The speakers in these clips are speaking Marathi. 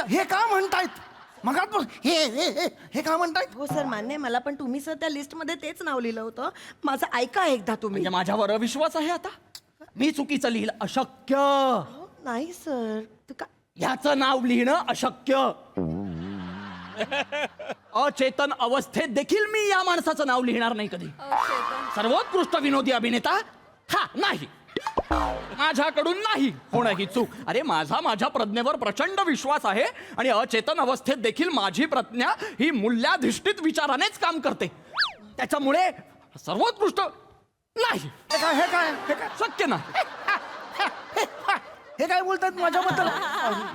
हे का म्हणतायत मग हे का म्हणतायत? हो सर मान्य आहे मला, पण तुम्ही सर त्या लिस्ट मध्ये तेच नाव लिहिलं होतं. माझं ऐका एकदा तुम्ही. म्हणजे माझ्यावर अविश्वास आहे आता? मी चुकीचं लिहिलं, अशक्य. हो, नाही सर तू का ह्याचं नाव लिहिणं अशक्य. अचेतन अवस्थेत देखील मी या माणसाचं नाव लिहिणार नाही कधी. सर्वोत्कृष्ट विनोदी अभिनेता हा नाही, माझ्याकडून नाही कोणाही चूक. अरे माझ्या प्रज्ञेवर प्रचंड विश्वास आहे आणि अचेतन अवस्थेत देखील माझी प्रज्ञा ही मूल्याधिष्ठित विचारानेच काम करते. त्याच्यामुळे सर्वोत्कृष्ट नाही, हे काय शक्य नाही. हे काय बोलतात माझ्याबद्दल?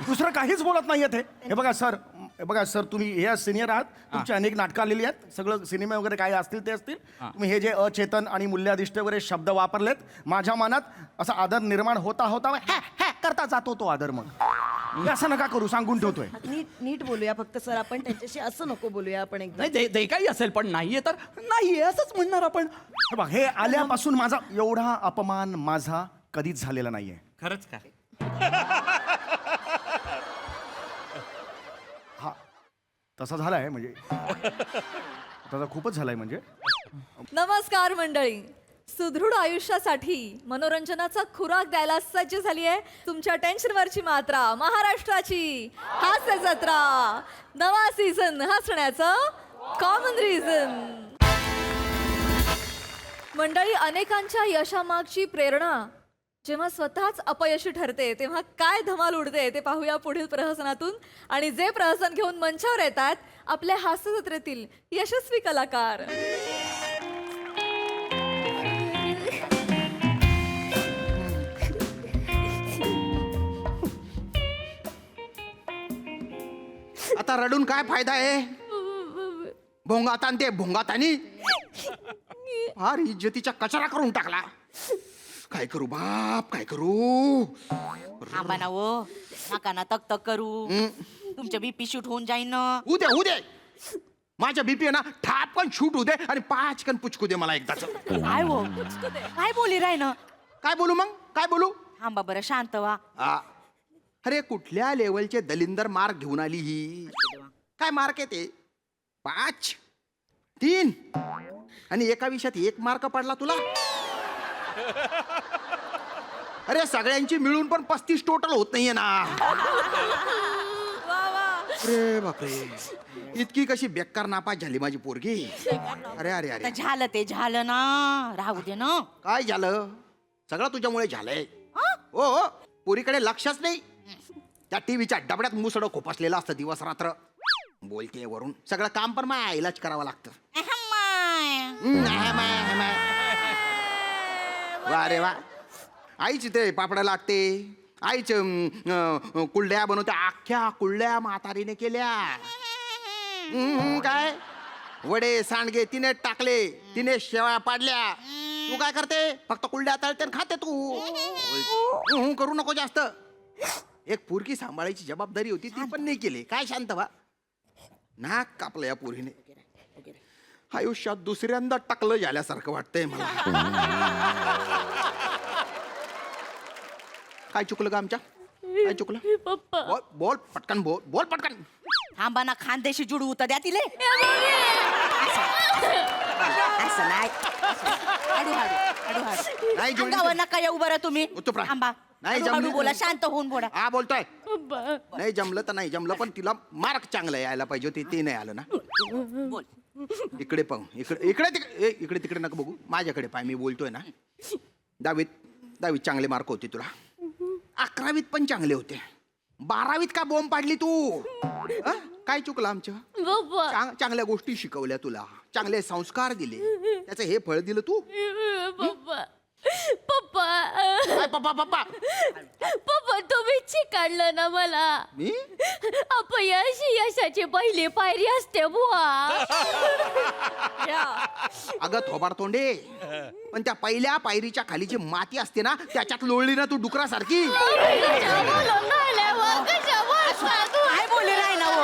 दुसरं काहीच बोलत नाहीयेत हे बघा सर तुम्ही हे सिनियर आहात, तुमची अनेक नाटकं आलेली आहेत, सगळं सिनेमे वगैरे काय असतील ते असतील. तुम्ही हे जे अचेतन आणि मूल्याधिष्ठ वगैरे शब्द वापरलेत, माझ्या मनात असा आदर निर्माण होता करता जातो तो आदर. मग हे असं नका करू, सांगून ठेवतोय. नीट बोलूया फक्त सर, आपण त्यांच्याशी असं नको बोलूया आपण एकदा. नाही ते काही असेल, पण नाहीये तर नाहीये असंच म्हणणार आपण. हे बघ, हे आल्यापासून माझा एवढा अपमान माझा कधीच झालेला नाहीये. खरंच काय? हा तसा झालाय म्हणजे तसा खूपच झालाय म्हणजे. नमस्कार मंडळी, सुदृढ आयुष्यासाठी मनोरंजनाचा खुराक द्यायला सज्ज झाली आहे तुमच्या टेन्शनवरची मात्रा, महाराष्ट्राची हास्य जत्रा. नवा सीझन हसण्याचं कॉमन रिझन. मंडळी, अनेकांच्या यशामागची प्रेरणा जेव्हा स्वतःच अपयशी ठरते तेव्हा काय धमाल उडते ते पाहूया पुढील प्रहसनातून. आणि जे प्रहसन घेऊन मंचावर येतात आपल्या हास्य जत्रेतील यशस्वी कलाकार. आता रडून काय फायदा आहे? भोंगात आणि ते भोंगातानी फार इज्जतीचा कचरा करून टाकला. काय करू बाप, काय करू? थांबा ना वो, नका ना तक तक करू. तुमच्या बीपी शूट होऊन जाईन ना. उद्या माझ्या बीपी ना ठापकन शूट होऊ दे आणि पाचकन पुचकू दे मला एकदाच. काय हो, काय बोली राय ना? काय बोलू मग, काय बोलू? थांबा बरं, शांत व्हा. अरे कुठल्या लेवलचे दलिंदर मार्क घेऊन आली ही? काय मार्क आहे ते? 5, 3 आणि एका विषयात 1 मार्क पडला तुला. अरे सगळ्यांची मिळून पण 35 टोटल होत नाहीये ना. अरे बापरे, इतकी कशी बेकार नापास झाली माझी पोरगी. अरे अरे आता अरे, झालं ते झालं ना, राहू दे ना. काय झालं? सगळं तुझ्यामुळे झालंय. हो, पोरीकडे लक्षच नाही. त्या टीव्हीच्या डबड्यात मुसडं खोपसलेलं असतं दिवस रात्र. बोलते वरून सगळं काम पण माझ्या आईलाच करावं लागतं. वा रे वा, आईच ते पापडा लागते, आईच कुल्ड्या बनवते. अख्ख्या कुल्ड्या म्हातारीने केल्या. काय वडे सांडगे तिने टाकले, तिने शेवया पाडल्या. तू काय करते? फक्त कुल्ड्या तळते आणि खाते तू. करू नको जास्त. एक पोरगी सांभाळायची जबाबदारी होती ती पण नाही केली. काय शांत व्हा. नाक कापलं या पोरीने. आयुष्यात दुसऱ्यांदा टाकलं झाल्यासारखं वाटतंय मला. काय चुकलं का आमच्या? काय चुकलं? बोल पटकन, बोल पटकन. थांबा ना, खानदेशी जुडू होतं द्या तिले. असं नाही. नाही जुळली अंगावर तर- नका येऊ बरं तुम्ही. चुप राहा. थांबा. नाही हळूहळू जमली- बोला, शांत होऊन बोला. हा बोलतोय. नाही जमलं तर नाही जमलं, पण तिला मार्क चांगलं यायला पाहिजे होते, ते नाही आलं ना. बोल. इकडे पाहू, इकडे तिकडे नका बघू, माझ्याकडे पाय. मी बोलतोय ना. 10वीत चांगले मार्क होते तुला. 11वीत पण चांगले होते. 12वीत का बॉम्ब पाडली तू? काय चुकलं आमच्या? चांगल्या गोष्टी शिकवल्या तुला, चांगले संस्कार दिले, त्याचं हे फळ दिलं तू. पप्पा काय पप्पा पप्पा? पप्पा तुम्ही चिकाडलं ना मला. मी अपयश ही यशाची पहिली पायरी असते बुवा. अगं थोबाड तोंडे, पण त्या पहिल्या पायरीच्या खाली जी माती असते ना, त्याच्यात लोळली ना तू डुकरासारखी. काय बोलले नाही ना वो.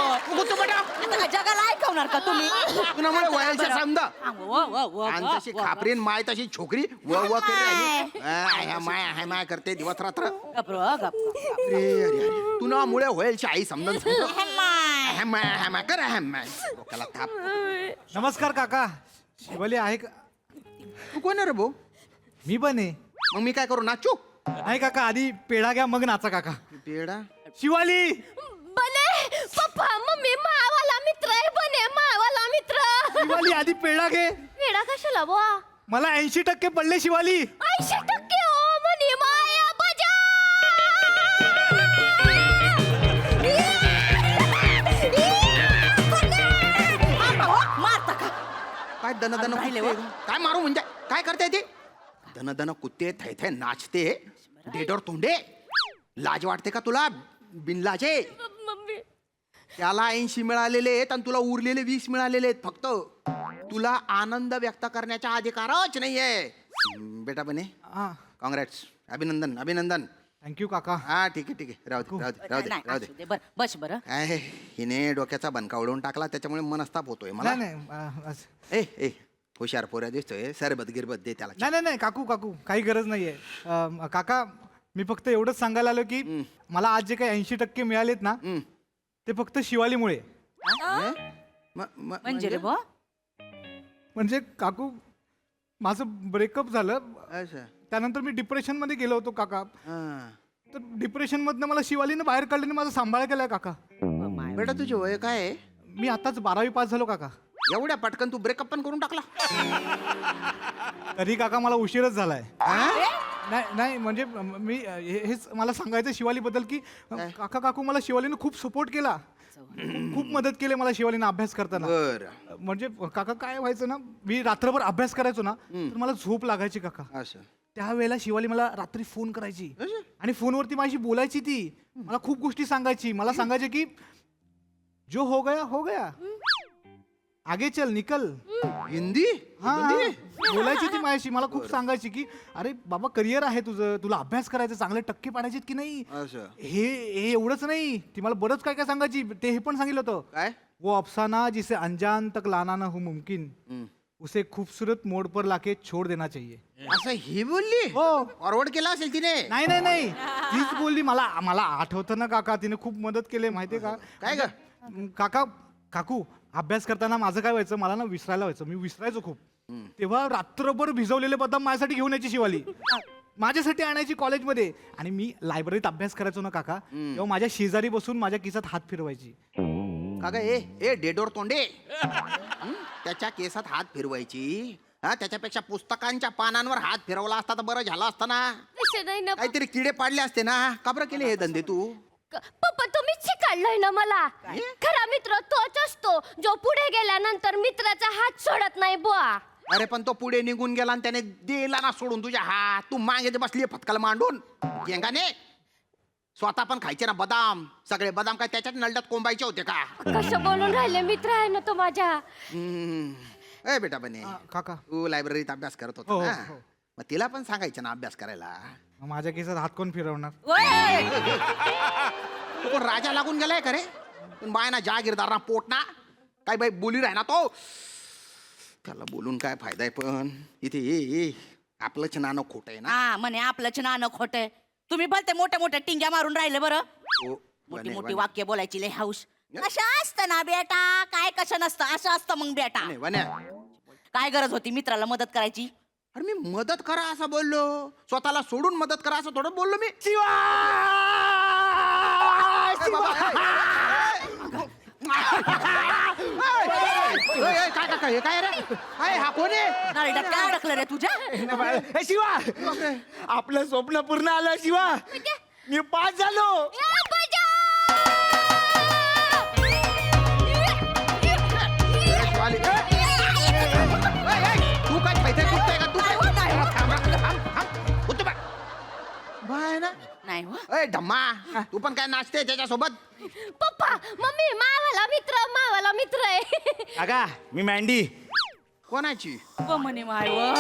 आता का जगाला ऐकव लावणार का तुम्ही तुझ्यामुळे वयाच्या समजा हा, व, व, व, आणि व, तशी व, व. खापरीन माय तशी छोकरी व करी राहिली. ह्या माय हाय माय करते दिवस रात्र. गप रे, गप, गप, गप. अरे तुझ्यामुळे होयलची आई समजून हम्माय. कर डोक्याला थाप. नमस्कार काका. शिवाली आहे का? तू कोण आहे रे भाऊ? मी पण आहे. मग मी काय करू नाचू? नाही काका, आधी पेढा घ्या मग नाचा काका. पेडा शिवाली बने पप्पा मम्मी मावाला मित्र आहे बने मावाला मित्र शिवाली आधी पेढा घे. वेडा कशाला बुवा मला 80% पडले शिवाली. 80% हो म्हणे माया बजा मारता का काय दन राहिले कुत्ते? काय मारू म्हणजे काय करते ती? दन कुत्ते थै थै नाचते डेडोर तोंडे. लाज वाटते का तुला बिनलाजे? मम्मी त्याला 80 मिळालेले आहेत आणि तुला उरलेले 20 मिळालेले आहेत फक्त. तुला आनंद व्यक्त करण्याचा अधिकारच नाहीये. बेटा बने हा, कॉंग्रॅट्स. अभिनंदन अभिनंदन. थँक्यू काका. हा ठीक आहे राहू दे राहू दे राहू दे नाही, राहू असू दे. दे. बस बरं काय हिने डोक्याचा बनका उडवून टाकला त्याच्यामुळे मनस्ताप होतोय मला. नाही नाही ए ए हुशार पोऱ्या दिसतोय. सरबत गिरबत दे त्याला. नाही नाही नाही काकू काकू काही गरज नाहीये. काका मी फक्त एवढंच सांगायला आलो की मला आज जे काही 80% मिळालेत ना ते फक्त शिवालीमुळे. म्हणजे रे बुवा म्हणजे काकू माझं ब्रेकअप झालं, अच्छा. त्यानंतर मी डिप्रेशन मध्ये गेलो होतो काका. हा. तर डिप्रेशन मधनं मला शिवालीनं बाहेर काढल्याने माझा सांभाळ केलाय काका. बेटा तुझे वय काय आहे? मी आताच 12वी पास झालो काका. एवढ्या पटकन तू ब्रेकअप पण करून टाकला? तरी काका मला उशीरच झालाय. नाही नाही म्हणजे मी हेच मला सांगायचं शिवालीबद्दल की काका काकू मला शिवालीनं खूप सपोर्ट केला, खूप मदत केली मला शिवालीनं अभ्यास करताना. बर. म्हणजे काका काय व्हायचं ना, मी रात्रभर अभ्यास करायचो ना तर मला झोप लागायची काका. असं त्यावेळेला शिवाली मला रात्री फोन करायची आणि फोनवरती माझी बोलायची. ती मला खूप गोष्टी सांगायची. मला सांगायची की जो हो गया आगे चल निकल. हिंदी? हा बोलायची ती माझ्याशी. मला खूप सांगायची की अरे बाबा करिअर आहे तुझं, तुला अभ्यास करायचं, चांगले टक्के पाडायचे की नाही. असं हे एवढंच नाही, ती मला बरंच काय काय सांगायची. ते हे पण सांगितलं होतं, काय? वो अफसाना जिसे अनजान तक लाना ना हो मुमकिन उसे खूबसूरत मोड पर लाके छोड़ देना चाहिए. असं ही बोलली? हो. फॉरवर्ड केला असेल तिने. नाही नाही नाही तीच बोलली. मला आठवतं ना काका, तिने खूप मदत केली माहितीये का. काय ग? काका काकू अभ्यास करताना माझं काय व्हायचं, मला ना विसरायला व्हायचं. मी विसरायचो खूप. तेव्हा रात्रभर भिजवलेले बदाम माझ्यासाठी घेऊन यायची शिवाली, माझ्यासाठी आणायची कॉलेजमध्ये. आणि मी लायब्ररीत अभ्यास करायचो ना काका, तेव्हा माझ्या शेजारी बसून माझ्या खिशात हात फिरवायची. का ग ए डेडोर तोंडे? त्याच्या केसात हात फिरवायची? हा, त्याच्यापेक्षा पुस्तकांच्या पानांवर हात फिरवला असता तर बरं झालं असतं ना. तसे नाही ना काहीतरी किडे पाडले असते ना. का बरं केले हे धंदे तू? पप्पा तुम्हीच शिकाडलंय ना मला. खरा मित्र तोच असतो जो पुढे गेल्यानंतर मित्राचा हात सोडत नाही बुवा. अरे पण तो पुढे निघून गेला आणि त्याने दिला ना सोडून तुझ्या हात. तू मागे बसली फटकाला मांडून गेंगाने. स्वतः पण खायचे ना बदाम. सगळे बदाम काय त्याच्यात नलड्यात कोंबायचे होते का? कसं बोलून राहिले, मित्र आहे ना तो माझ्या. ए बेटा बने, काका तू लायब्ररीत अभ्यास करत हो, होता हो, ना? हो. मग तिला पण सांगायचं ना अभ्यास करायला. माझ्या केसात हात कोण फिरवणार. तू कोण राजा लागून गेलाय का रे? पण बाय ना जहागीरदार ना पोट ना काय बाई बोली राही ना तो. त्याला बोलून काय फायदा आहे? पण इथे ये आपलंच नाणं खोट आहे ना. हा म्हणे आपलंच नाणं खोटं. तुम्ही भलते मोठ्या मोठ्या टिंग्या मारून राहिले बरं. ओ, मोठी वने, मोठी वने. वाक्य बोलायची लय हाऊस. असं असतं ना बेटा, काय कसं नसतं, असं असतं मग बेटा. वने, वने. काय गरज होती मित्राला मदत करायची? अरे मी मदत करा असं बोललो, स्वतःला सोडून मदत करा असं थोडं बोललो मी. ए बाबा, काय काय हे काय रे? काय हा कोण आहे? नरड्यात काय अडकलं रे तुझ्या? हे शिवा, आपलं स्वप्न पूर्ण आलं शिवा. मी पास झालो. या बजा! शिवाली, तू काय खायचंय कुठतंय का तू? बाय ना. नाही हो. ए धम्मा, तू पण काय नाचते त्याच्यासोबत? पप्पा मम्मी मावाला मित्र आहे. अगा मी मँडी. कोणाची? म्हणे माय व.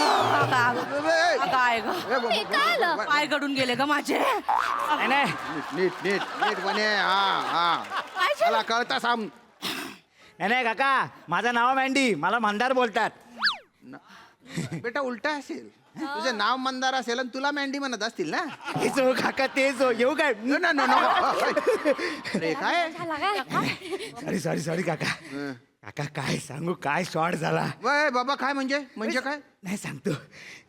काय ग हे काय आलं? पाय गडून गेले ग माझे. नाही नीट नीट नीट नीट बने. हा हा काय झालं? मला कळतं साम. नाही काका माझं नाव मँडी मला मंदार बोलतात. बेटा उलटा असेल, तुझं नाव मंदार असेल आणि तुला मँडी म्हणत असतील ना. तेच हो काका तेच हो. येऊ काय? अरे काय सॉरी काका. काका काय सांगू काय शॉर्ट झाला. वय बाबा काय म्हणजे काय? नाही सांगतो.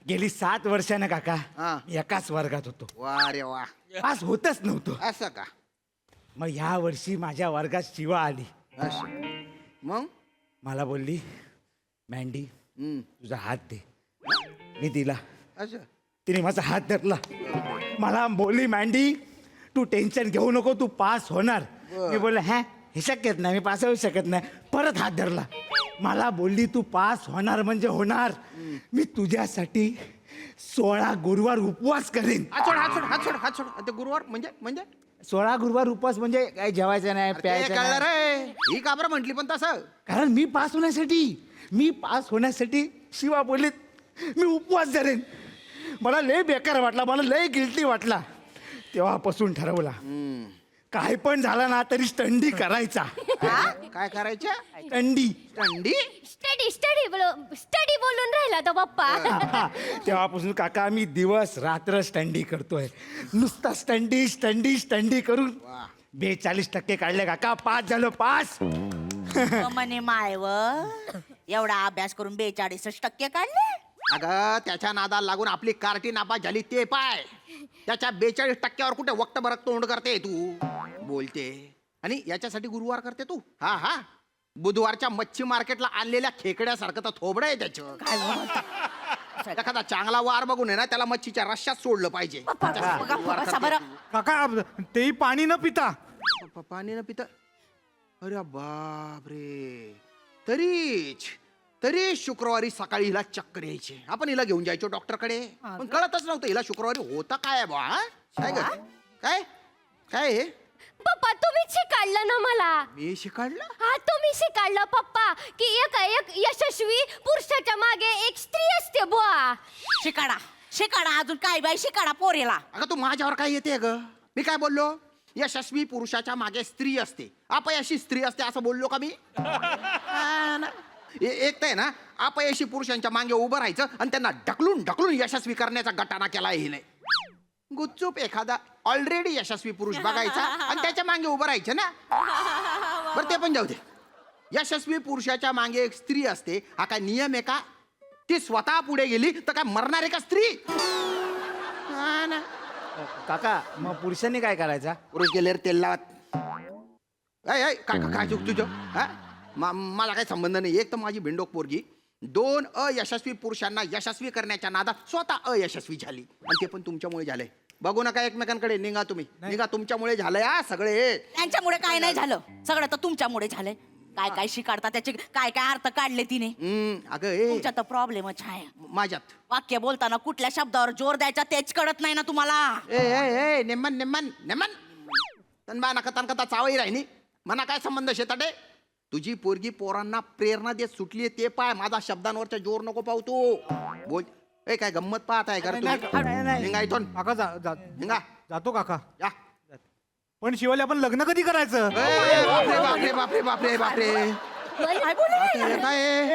गेली 7 वर्षानं काका हा. मी एकाच वर्गात होतो. वा रे वा, पास होतच नव्हतो. असं का? मग ह्या वर्षी माझ्या वर्गात शिवा आली. असं मग मला बोलली मँडी तुझा हात दे. मी दिला. असं तिने माझा हात धरला. मला बोलली मँडी तू टेन्शन घेऊ नको तू पास होणार. मी बोलले हॅ हे शक्यच नाही मी पास होऊ शकत नाही. परत हात धरला. मला बोलली तू पास होणार म्हणजे होणार. मी तुझ्यासाठी 16 गुरुवार उपवास करेन. हात सोड. ते गुरुवार म्हणजे 16 गुरुवार उपवास म्हणजे काय जेवायचं नाही ते प्यायचं कळलं नाही. रे. ही का बरं म्हटली पण तसं? कारण मी पास होण्यासाठी शिवा बोललीत मी उपवास धरेन. मला लय बेकार वाटला, मला लय गिल्टी वाटला. तेव्हापासून ठरवला काय पण झाला ना तरी स्टंडी करायचा. काय करायच्या? स्टंडी. थंडी? स्टडी बोलून राहिला तो पप्पा. तेव्हापासून काका मी दिवस रात्र स्टंडी करतोय. नुसता स्टंडी करून 42% काढले काका. पास झालो पास. म्हणे मायव एवढा अभ्यास करून 42% काढले. अगं त्याच्या नादाला लागून आपली कार्टी नापास झाली ते पाय. त्याच्या 42%वर कुठे वक्त बरक तोंड करते तू बोलते. आणि याच्यासाठी गुरुवार करते तू? हा बुधवारच्या मच्छी मार्केटला आणलेल्या खेकड्यासारखं तर थोबड आहे त्याचं. एखादा चांगला वार बघून आहे ना त्याला मच्छीच्या रश्श्यात सोडलं पाहिजे. गुरुवार बसा करते बरं. तू. काका तेही पाणी न पिता. पाणी न पिता? अरे बापरे. तरी शुक्रवारी सकाळी हिला चक्कर यायचे. आपण हिला घेऊन जायचो डॉक्टरकडे. पण कळतच नव्हतं हिला शुक्रवारी होता काय बा. काय ग काय हे? पप्पा तुम्ही शिकाडलं ना मला. मी शिकाडलं? हा तुम्ही शिकाडलं पप्पा की एक यशस्वी पुरुषाच्या मागे एक स्त्री असते बुवा. शिकाडा अजून काय बाई शिकाडा पोरेला. अगं तू माझ्यावर काय येते ग? मी काय बोललो? यशस्वी पुरुषाच्या मागे स्त्री असते, अपयशी स्त्री असते असं बोललो का मी? हा ना. एक तर आहे ना अपयशी पुरुषांच्या मागे उभं राहायचं आणि त्यांना ढकलून यशस्वी करण्याचा गटाना केला हे नाही. गुपचूप एखादा ऑलरेडी यशस्वी पुरुष बघायचा आणि त्याच्या मागे उभं राहायचं ना. बरं ते पण जाऊ दे. यशस्वी पुरुषाच्या मागे एक स्त्री असते हा काय नियम आहे का? ती स्वतः पुढे गेली तर काय मरणार आहे का स्त्री? हा ना. काका मग पुरुषांनी काय करायचा? पुरुष गेले तेल लावत. काय चूक तुझं? हा मला काही संबंध नाही. एक तर माझी भिंडोक पोरगी 2 अयशस्वी पुरुषांना यशस्वी करण्याच्या नादात स्वतः अयशस्वी झाली. आणि ते पण तुमच्यामुळे झालंय. बघू नका एकमेकांकडे. निघा तुम्ही निघा. तुमच्यामुळे झालंय हा सगळे. त्यांच्यामुळे काय नाही झालं. सगळं तर तुमच्यामुळे झालंय. काय शिकाडता त्याचे काय अर्थ काढले तिने. अगं तुमच्या तर प्रॉब्लेमच आहे. माझ्यात वाक्य बोलताना कुठल्या शब्दावर जोर द्यायचा तेच कळत नाही ना तुम्हाला. ए नेमन तनबा नका तनकता चावई राहिनी. मना काय संबंध शेताडे? तुझी पोरगी पोरांना प्रेरणा देत सुटली ते पाय. माझा शब्दांवरचा जोर नको पाहू तू. बोल. काय गंमत पाहत आहे कर नाही. निघा इथून. काका निघा. जातो काका. या. पण शिवाली आपण लग्न कधी करायचं? बापरे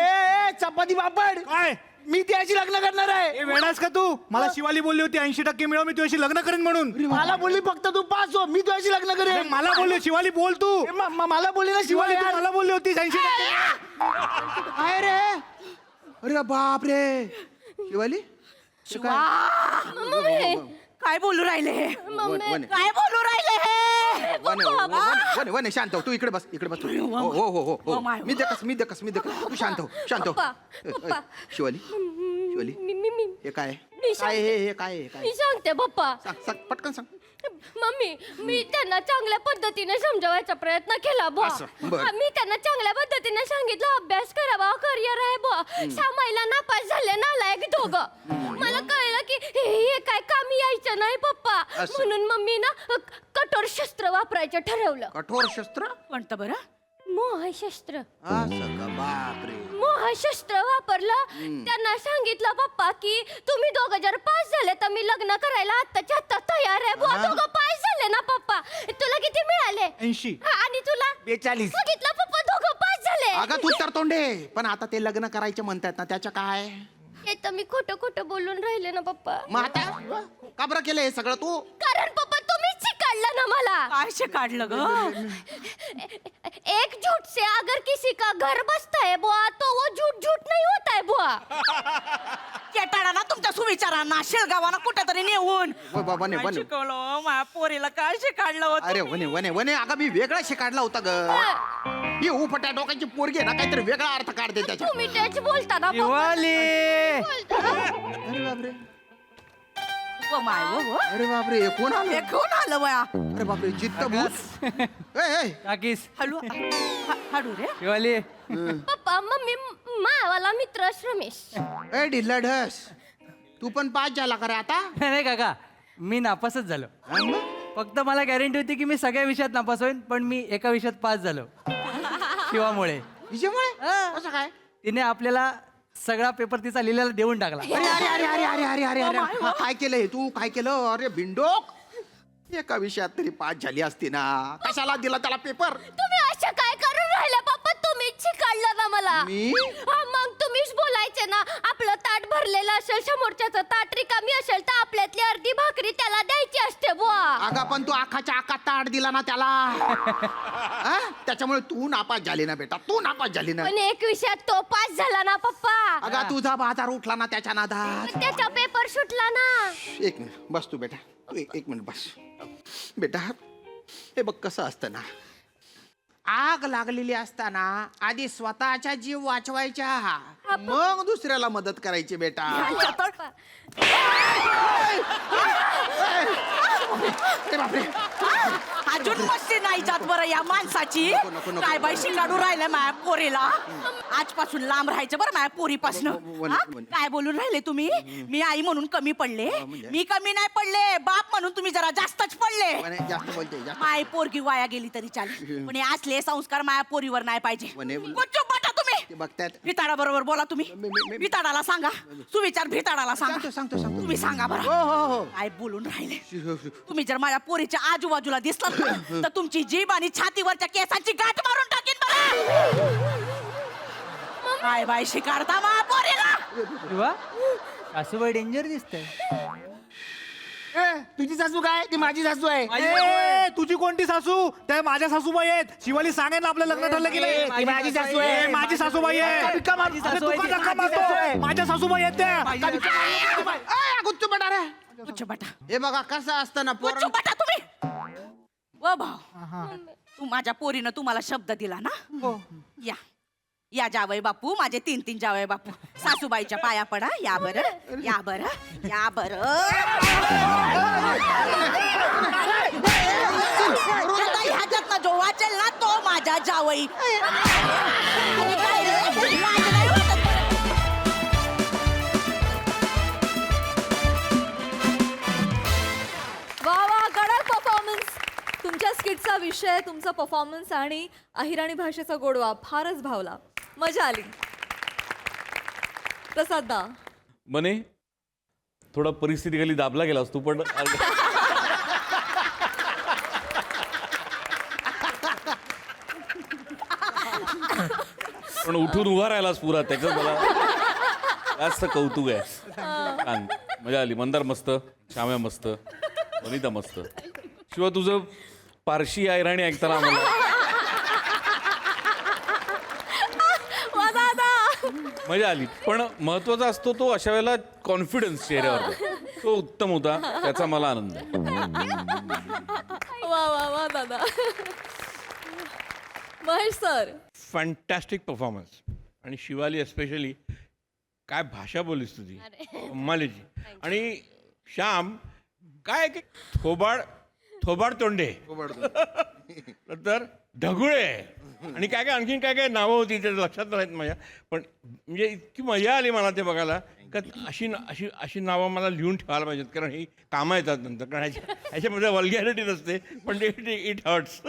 ए, चपाती पापड काय मी त्याशी लग्न करणार आहे. ए वेडास का तू? मला शिवाली बोलली होती 80% मिळव मी तुझ्याशी लग्न करेन म्हणून. मला बोलली फक्त तू पास हो मी तुझ्याशी लग्न अरे करेन. मला बोलली शिवाली बोल तू. मला बोलली ना शिवाली शिवाली तू मला बोलली होती 80%. काय रे? अरे बापरे. शिवाली काय बोलू राहिले हे? काय बोलू राहिले हे? वने शांत हो. तू इकडे बस तू. हो मी देखस तू शांत हो. पप्पा. शिवाली हे काय हे काय मी सांगते पप्पा. सांग पटकन सांग. मम्मी मी त्यांना चांगल्या पद्धतीने समजावायचा प्रयत्न केला बुवा. असं, बरं. मी त्यांना चांगल्या पद्धतीने सांगितलं अभ्यास करावा करिअर आहे बुवा. 6 महिला नापास झाले नालायक दोघं. मला कळलं की हे काय कामी यायचं नाही पप्पा. असं. म्हणून मम्मी ना कठोर शस्त्र वापरायचं ठरवलं. कठोर शस्त्र? कोणतं बरं? मोहशस्त्र. असं का? बापरे. मोहशस्त्र वापरलं. त्यांना सांगितलं पप्पा की तुम्ही दोघं जर पास झाले तर मी लग्न करायला आत्ताच्या आत्ता तयार आहे बुवा. दोघं पास झाले ना पप्पा. तुला किती मिळाले? 80. आणि तुला? 42. बघितलं पप्पा दोघं पास झाले. अगं तू तर तोंडे, पण आता ते लग्न करायचे म्हणतात ना, त्याच्या काय? हे तर मी खोटं खोटं बोलून राहिले ना पप्पा. मग आता का बरं केलं हे सगळं तू? कारण पप्पा तुम्हीच शिकाडलं ना मला. काय काढलं ग? एक झूठ से अगर किसी का घर बसता है बुआ तो वो झूठ झूठ नहीं होता है बुआ. केटाळा ना तुमच्या सुविचारांना शेळगावाना कुठेतरी नेऊन वने काय वने शिकवलं माझ्या पोरीला काय शिकाडलं होतं? अरे वने वने वने अगं मी वेगळा शिकाडला होता ग. ही उपट्या डोक्याची पोरगी आहे ना, काहीतरी वेगळा अर्थ काढते त्याच्या. तुम्ही तेच बोलता ना पप्पा. अरे बापरे, व माय व अरे बापरे, हे कोण आलं? हे कोण आलं वया? अरे बापरे, चित्त भूत. टाकीस हळू हळू रे. शिवाली पप्पा मम्मी मावाला मित्र रमेश. ए ढिल्ला ढस, तू पण पास झाला का रे आता? नाही काका, मी नापासच झालो. फक्त मला गॅरंटी होती की मी सगळ्या विषयात नापास होईन, पण मी एका विषयात पास झालो. शिवामुळे. हिच्यामुळे कसं काय? तिने आपल्याला सगळा पेपर तिचा लिहिलेला देऊन टाकला. अरे अरे अरे अरे अरे अरे अरे अरे अरे काय केलं हे तू? काय केलं? अरे बिंडोक, एका विषयात तरी पास झाली असती ना, कशाला दिला त्याला पेपर? तुम्ही असं काय करून राहिले पप्पा? तुम्हीच शिकाडलं ना मला. मी? हा मग तुम्हीच बोलायचे ना, आपलं ताट भरलेलं असेल, समोरच्याचं ताट रिकामी असेल तर आपल्यातली अर्धी भाकरी त्याला द्यायची असते बुवा. अगं पण तू आखाच्या आखात ताट दिला ना त्याला. हा? त्याच्यामुळे तू नापास झाली ना बेटा, तू नापास झाली ना. पण एक विषयात तो पास झाला ना पप्पा. अगं तुझा बाजार उठला ना त्याच्या नादात. त्याचा पेपर सुटला ना. एक मिनिट बस तू बेटा, तू एक मिनिट बस बेटा. हे बघ कसं असतं ना, आग लागलेली असताना आधी स्वतःचा जीव वाचवायचा, मग दुसऱ्याला मदत करायची बेटा. अरे बापरे, अजून मस्ती नाही जात बरं या माणसाची. नको, नको, नको. काय बाई शिकाडू राहिलं माझ्या पोरीला. आजपासून लांब राहायचं बरं माझ्या पोरीपासून. काय बोलून राहिले तुम्ही? मी आई म्हणून कमी पडले? मी कमी नाही पडले, बाप म्हणून तुम्ही जरा जास्तच पडले. वने, जास्त बोलते जास्त. माय पोरगी वाया गेली तरी चालेल, पण हे असले संस्कार माझ्या पोरीवर नाही पाहिजे. वने, गुपचूप बटा तुम्ही. ते बघतायत. भिताडा बरोबर बोला तुम्ही. भिताडाला सांगा, सुविचार भिताडाला सांगा. सांगतो सांगतो तुम्ही सांगा बरं. हो हो हो. काय बोलून राहिले तुम्ही? जर माझ्या पोरीच्या आजूबाजूला दिसलात ना, तर तुमची जीभ आणि छातीवरच्या केसांची गाठ मारून टाकीन बरं. काय बाई शिकारता मा पोरीला. शिवा, सासूबाई डेंजर दिसतंय. तुझी सासू काय? ती माझी सासू आहे. ए, तुझी कोणती सासू? त्या माझ्या सासूबाई आहेत. शिवाली सांगेन ना आपलं लग्न ठरलं की नाही? ती माझी सासू आहे. ए, माझी सासूबाई आहे. भिका मार- अरे, सासू आहे तू ती. का धक्का माझी मारतो? सासू आहे. माझ्या सासूबाई आहेत त्या. गुच्चू बेटा रे. गुच्छ बटा, हे बघा कसं असतं ना गुच्छ पोरं. बटा तुम्ही. व भाऊ, तू माझ्या पोरीनं तुम्हाला शब्द दिला ना. या या जावई बापू, माझे 3 जावई बापू. सासूबाईच्या पाया पडा. या बरं, या बरं, या बरं. आता ह्याच्यात ना जो वाचेल ना तो माझा जावई. आणि काय रे? लाज नाही वाटत? वा वा, कडक परफॉर्मन्स. तुमच्या स्किटचा विषय, तुमचा परफॉर्मन्स आणि अहिराणी भाषेचा गोडवा फारच भावला. मजा आली. प्रसाद दा, मने थोडा परिस्थितीखाली दाबला गेलास तू, पण पण उठून उभा राहिलास पुरा, त्याच्यात मला जास्त कौतुक आहे. छान, मजा आली. मंदार मस्त, श्याम्या मस्त, वनिता मस्त. शिवाय तुझं पारशी आयराणी ऐकताना आम्हाला मजा आली. पण महत्वाचा असतो तो अशा वेळेला कॉन्फिडन्स चेहऱ्यावर, तो उत्तम होता, त्याचा मला आनंद आहे. वा वा वा दादा. Mahesh sir, fantastic performance. आणि शिवाली एस्पेशली, काय भाषा बोलीस तुझी, कमालीची. आणि श्याम काय की थोबाड तोंडे, तर ढगुळे, आणि काय काय आणखीन काय काय नावं होती ते लक्षात नाहीत माझ्या. पण म्हणजे इतकी मजा आली मला ते बघायला, का अशी अशी अशी नावं मला लिहून ठेवायला पाहिजेत, कारण ही कामं येतात नंतर. कारण ह्याच्यामध्ये वल्गॅरिटी नसते, पण इट हर्ट्स.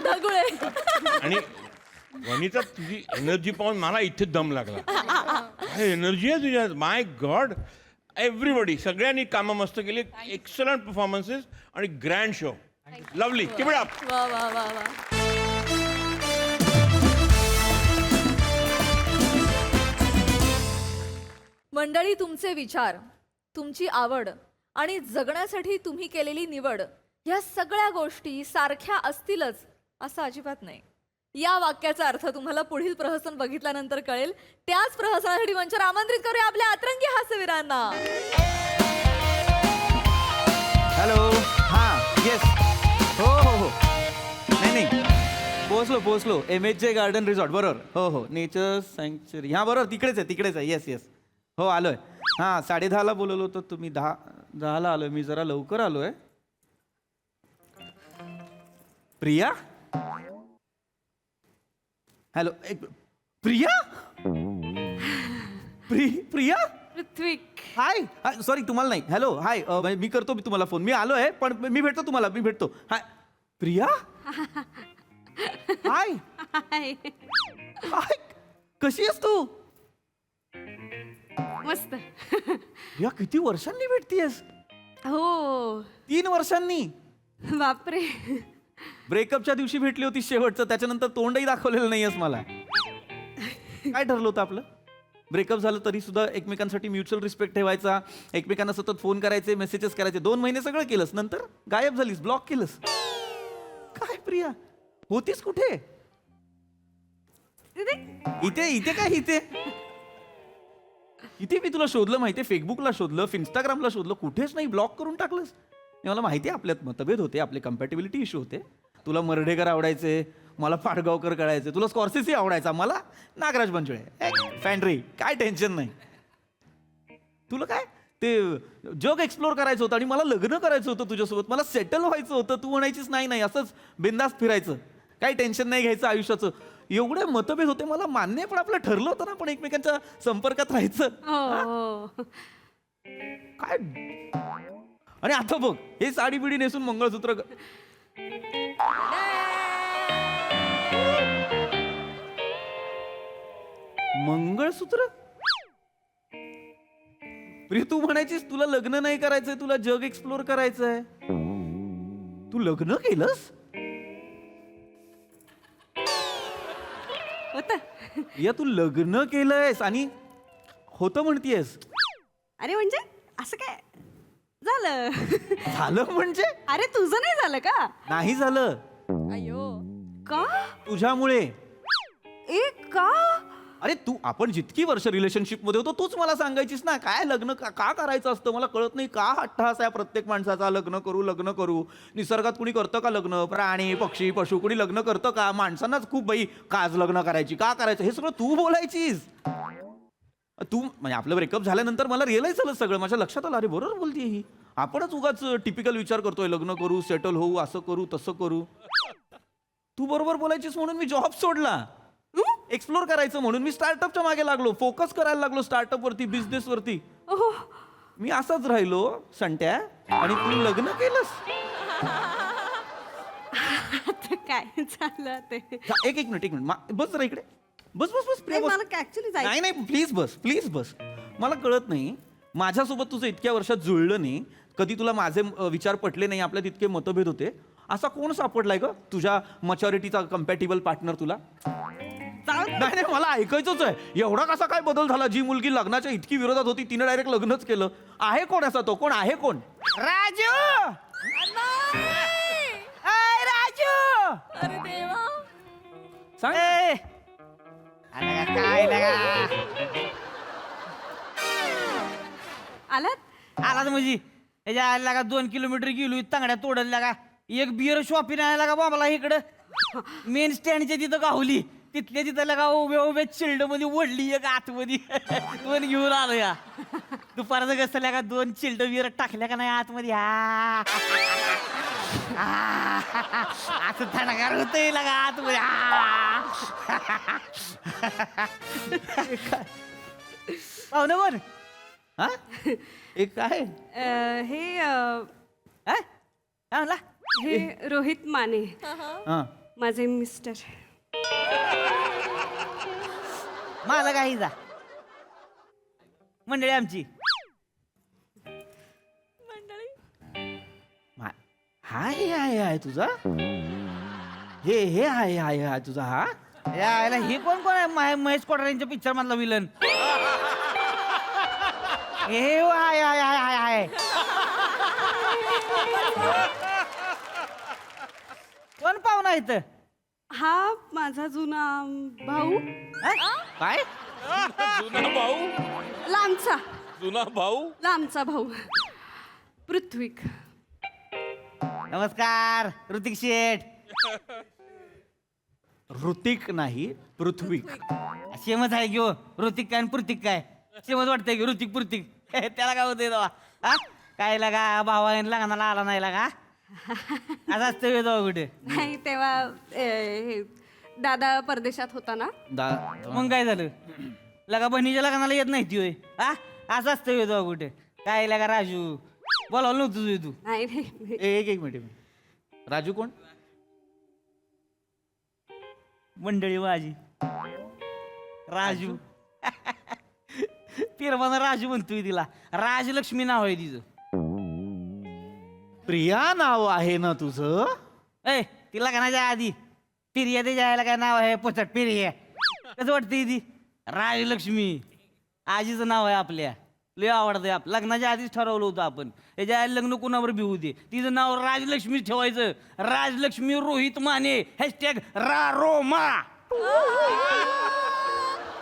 ढगुळे. आणि वनिता, तुझी एनर्जी पाहून मला इथे दम लागला. काय एनर्जी आहे तुझ्यात, माय गॉड. एव्हरीबडी, सगळ्यांनी कामं मस्त केली. एक्सलंट परफॉर्मन्सेस आणि grand show. Lovely keep it up. वा वा वा वा. मंडळी, तुमचे विचार, तुमची आवड आणि जगण्यासाठी तुम्ही केलेली निवड ह्या सगळ्या गोष्टी सारख्या असतीलच असं अजिबात नाही. या वाक्याचा अर्थ तुम्हाला पुढील प्रहसन बघितल्यानंतर कळेल. त्याच प्रहसनासाठी मंचावर आमंत्रित करूया आपल्या अतरंगी हास्यवीरांना. हॅलो. हां येस. हो हो हो. नाही पोहोचलो MHJ गार्डन रिसॉर्ट बरोबर. हो नेचर सँक्च्युरी. हां बरोबर तिकडेच आहे. येस हो आलोय. हां 10:30ला बोलवलं होतं तुम्ही. 10ला आलोय मी. जरा लवकर आलोय. Priya. Hello Priya. Priya. Ritwik. Hi sorry तुम्हाला नाही. हॅलो हाय मी करतो मी तुम्हाला फोन. मी आलोय पण मी भेटतो तुम्हाला. मी भेटतो. हाय प्रिया. हाय हाय. हाय कशी आहेस तू? मस्त. या किती वर्षांनी भेटतीयस? हो. 3 वर्षांनी. बापरे. ब्रेकअपच्या दिवशी भेटली होती शेवटचं. त्याच्यानंतर तोंडही दाखवलेलं नाहीयेस मला. काय ठरलं होतं आपलं? ब्रेकअप झालं तरी सुद्धा एकमेकांसाठी म्युच्युअल रिस्पेक्ट ठेवायचा, एकमेकांना सतत फोन करायचे, मेसेजेस करायचे. 2 महिने सगळं केलंस, नंतर गायब झालीस, ब्लॉक केलंस. काय प्रिया होतीस कुठे? इथे काय इथे मी तुला शोधलं माहितीये. फेसबुकला शोधलं, इंस्टाग्रामला शोधलं, कुठेच नाही. ब्लॉक करून टाकलंस. मला माहिती आहे आपल्यात मतभेद होते, आपले कम्पॅटेबिलिटी इश्यू होते. तुला मर्ढेकर आवडायचे, मला पाडगावकर कळायचे, तुला स्कॉर्सेसी आवडायचा, मला नागराज मंजुळे. फॅन्ड्री. काय टेन्शन नाही. तुला काय ते जग एक्सप्लोर करायचं होतं आणि मला लग्न करायचं होतं तुझ्यासोबत. मला सेटल व्हायचं होतं. तू म्हणायचीच नाही असंच बिंदास फिरायचं, काही टेन्शन नाही घ्यायचं आयुष्याचं. एवढे मतभेद होते मला मान्य, पण आपलं ठरलं होतं ना आपण एकमेकांच्या संपर्कात राहायचं. काय आणि आता बघ हे साडी बिडी नेसून मंगळसूत्र. मंगळसूत्र. प्रिय तू म्हणायचीस तुला लग्न नाही करायचंय, तुला जग एक्सप्लोर करायचंय. तू लग्न केलंस? या तू लग्न केलंयस आणि होतं म्हणतीयस? अरे म्हणजे असं काय झालं म्हणजे? अरे तुझं नाही झालं का? नाही झालं. अयो. का? तुझ्यामुळे. का? अरे तू आपण जितकी वर्ष रिलेशनशिप मध्ये होतो तूच मला सांगायचीस ना काय लग्न का करायचं असतं. मला कळत नाही का हट्टहास आहे प्रत्येक माणसाचा. लग्न करू. निसर्गात कुणी करतं का लग्न? प्राणी पक्षी पशु कुणी लग्न करतं का? माणसांनाच खूप बाई काज लग्न करायची, का करायचं हे सगळं तू बोलायचीस. तू म्हणजे आपलं ब्रेकअप झाल्यानंतर मला रिअलाइज झालं सगळं. माझ्या लक्षात आलं अरे बरोबर बोलतीये ही. आपणच उगाच टिपिकल विचार करतोय लग्न करू, सेटल होऊ, असं करू तसं करू. तू बरोबर बोलायचीस म्हणून मी जॉब सोडला. एक्सप्लोर करायचं म्हणून मी स्टार्टअपच्या मागे लागलो, फोकस करायला लागलो स्टार्टअप वरती, बिझनेस वरती. मी असाच राहिलो संट्या आणि तू लग्न केलंस. काय झालं ते? एक मिनिट बस जरा इकडे. बस प्रिया, बस. मला ऍक्च्युली नाही प्लीज बस. मला कळत नाही माझ्यासोबत तुझं इतक्या वर्षात जुळलं नाही, कधी तुला माझे विचार पटले नाही, आपल्यात इतके मतभेद होते. असा कोण सापडलाय ग तुझ्या मॅच्युरिटीचा कम्पॅटिबल पार्टनर तुला? नाही मला ऐकायचंच आहे. एवढा कसा काय बदल झाला? जी मुलगी लग्नाच्या इतकी विरोधात होती तिने डायरेक्ट लग्नच केलं. आहे कोण असा तो? कोण आहे कोण? राजू. राजू. अरे देवा. सांग. काय आलात म्हणजे याच्या लागा 2 किलोमीटर गेलो तांगड्या तोडल लागा. एक बिअर शॉपिंग आणायला लागा बाबाला इकडं मेन स्टँडच्या तिथं गावली. तिथल्या तिथं लगा उभ्या चिल्ड मध्ये ओढली एक आतमध्ये. 2 घेऊन आलो या. दुपारचं कसं लागा 2 चिल्ड बिअर टाकल्या का नाही आतमध्ये. असं थंडगार होतंय लगा आतमध्ये. पाहुणं बोल. हा एक काय हे हे रोहित माने माझे मिस्टर. माझा काही जा मंडळी आमची. हाय हाय हाय तुझा हे हाय हाय हाय तुझा हा यायला हे कोण कोण आहे महेश कोठारेंच्या पिक्चर मधला विलन हे हाय हाय हाय हाय हाय कोण पाहुणा इथं हा माझा जुना भाऊ काय जुना भाऊ लांबचा जुना भाऊ लांबचा भाऊ पृथ्वीक. नमस्कार ऋतिक शेठ. ऋतिक नाही पृथ्वी. शेमच आहे घेऊ ऋतिक काय आणि पृतिक काय शेमच वाटतंय की ऋतिक पृतिक त्याला काय होतंय तेव्हा हा काय लागा भावा लग्नाला आला नाही लागा असं असतं तेव्हा कुठे नाही तेव्हा हे दादा परदेशात होता ना. मग काय झालं लगा बहिणीच्या लग्नाला येत नाही ती होय हा असं असतं तेव्हा कुठे काय लागा राजू बोलावलं नव्हतं तुझी तू. नाही नाही एक मिनिट राजू कोण मंडळी माझी राजू पिरमानं राजू म्हणतोय तिला राजलक्ष्मी नाव आहे तिचं. प्रिया नाव आहे ना तुझं. ए तिला लग्नाच्या आधी पिरिया ते जायला काय नाव आहे पोचट पिरिया कसं वाटतंय ती राजलक्ष्मी आजीचं नाव आहे आपल्या लय आवडतंय लग्नाच्या आधीच ठरवलं होतं आपण त्याच्या लग्न कुणावर भिवू दे तिचं नाव राजलक्ष्मी ठेवायचं राजलक्ष्मी रोहित माने हॅशटॅग रारोमा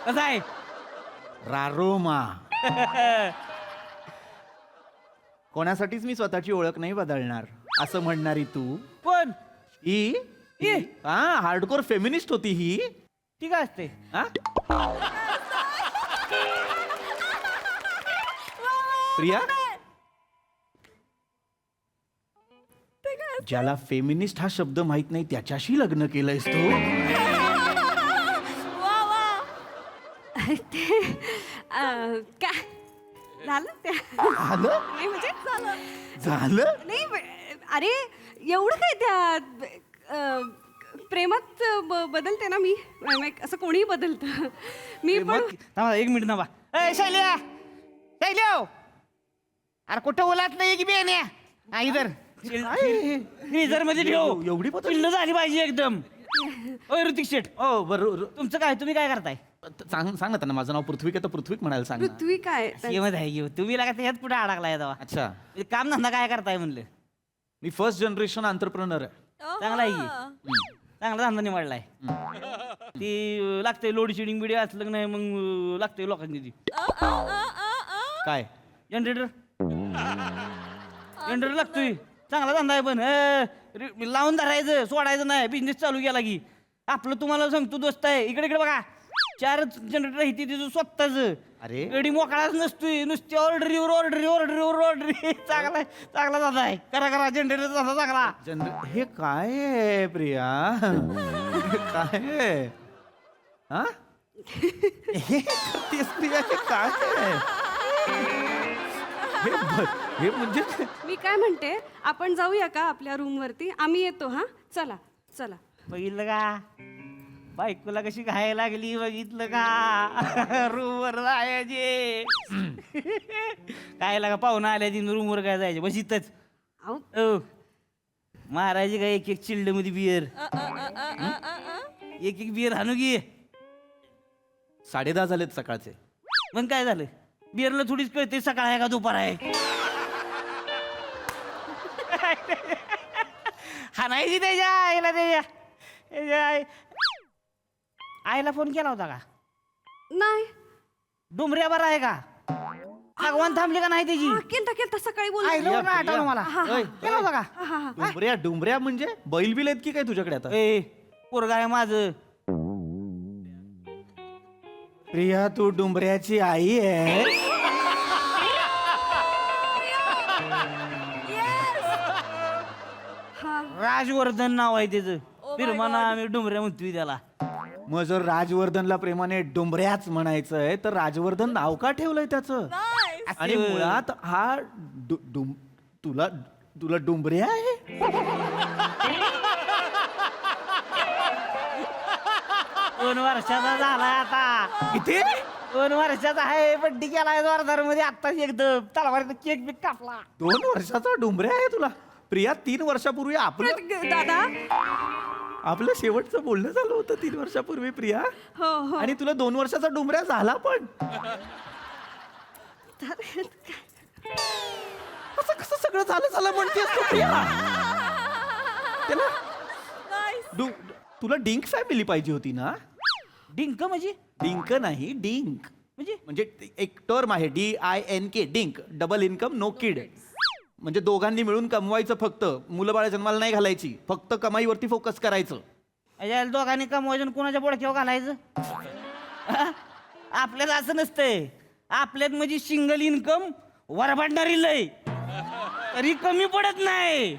कसं आहे रारोमा. कोणासाठीच मी स्वतःची ओळख नाही बदलणार असं म्हणणारी तू पण ही हा हार्डकोर फेमिनिस्ट होती ही. ठीक असते हा? प्रिया ज्याला फेमिनिस्ट हा शब्द माहित नाही त्याच्याशी लग्न केलंयस तू. काय झालं ते झालं नाही म्हणजे झालं नाही अरे एवढं काय त्या प्रेमात बदलते ना मी असं कोणीही बदलतं मी पण मग थांबा एक मिनिट थांबा ए शैल्या शैल्या अरे कुठं ओलात नाही की बेण्या हा इधर फ्रीजर मध्ये ठेव एवढी बदल? पिल्ल झाली पाहिजे एकदम ओय ऋतिक शेठ ओ बरोबर. तुमचं काय तुम्ही काय करताय सांग ना त्यांना माझं नाव पृथ्वी का तर पृथ्वीक म्हणायला सांग ना. पृथ्वी काय येमत आहे घेऊ तुम्ही लागा त्याच्यात पुढे अडकलाय तेव्हा अच्छा काम धंदा काय करताय म्हणलं मी फर्स्ट जनरेशन एंटरप्रेनर आहे. चांगला आहे की? चांगला धंदा निवडलाय ती लागते लोड शेडिंग बिडी असलं नाही मग लागते लोकांनी ती काय जनरेटर जनरेटर लागतोय चांगला धंदा आहे पण लावून धरायचं सोडायचं नाही बिझनेस चालू केला की आपलं तुम्हाला सांगतो दोस्त आहे इकडे इकडे बघा 4 जनरेटर आहे तिचं स्वतःच. अरे. रेडी मोकळाच नसतोय नुसती ऑर्डरीवर चांगला चांगला धंदा आहे करा जनरेटर धंदा चांगला. हे काय आहे प्रिया काय आहे? हा तेच प्रिया हे काय आहे? हे म्हणजे मी काय म्हणते आपण जाऊया का आपल्या रूम वरती आम्ही येतो हा चला चला. बघितलं का बायकोला कशी घायला लागली बघितलं का रूमवर जायचे काय लागा पाहुणा आल्या ती रूमवर काय जायचे बस इथंच अहो महाराज काय एक चिल्ड मध्ये बियर एक बियर हाणू घे 10:30 झालेत सकाळचे. मग काय झालं बियरला थोडीच कळते सकाळ आहे का दुपार आहे हाणायची त्याच्या आईला आईला फोन केला होता का नाही डुमऱ्या बरा आहे का भगवान थांबली का नाही त्याची केलता सकाळी बोल आईला वरनं आठवलं मला ओय, केला होता का डुंबऱ्या म्हणजे बैल बिल आहेत की काय तुझ्याकडे आता. ए पोरगा आहे माझं प्रिया तू डुंबऱ्याची आई आहे. राजवर्धन नाव आहे त्याचं फिरमाना आम्ही डुमऱ्या म्हणतोय त्याला. मग जर राजवर्धनला प्रेमाने डुंबऱ्याच म्हणायचंय तर राजवर्धन नाव का ठेवलंय त्याचं. आणि मुळात हा तुला डुंबऱ्या आहे. 2 वर्षाचा झालाय आता किती 2 वर्षाचा आहे बड्डी केलाय जोरदार मध्ये आत्ताच एकदम तलवारीनं केक बिक कापला. 2 वर्षाचा डुंबऱ्या आहे तुला. प्रिया 3 वर्षापूर्वी दादा आपलं शेवटचं बोलणं झालं होतं 3 वर्षापूर्वी प्रिया. हो हो आणि तुला 2 वर्षाचा डुमऱ्या झाला पण. असं कसं सगळं झालं म्हणतेस तू प्रिया? त्याला तुला डिंक फॅमिली पाहिजे होती ना? डिंक म्हणजे डिंक नाही, डिंक म्हणजे म्हणजे एक टर्म आहे DINK, डिंक, डबल इन्कम नो किड. म्हणजे दोघांनी मिळून कमवायचं, फक्त मुलं बाळ जन्माला नाही घालायची, फक्त कमाईवरती फोकस करायचं. याला दोघांनी कमवायचं कोणाच्या बोडक्यावर घालायचं? आपल्याला असं नसतंय. आपल्यात म्हणजे सिंगल इन्कम वरबाडणारी लय तरी कमी पडत नाही.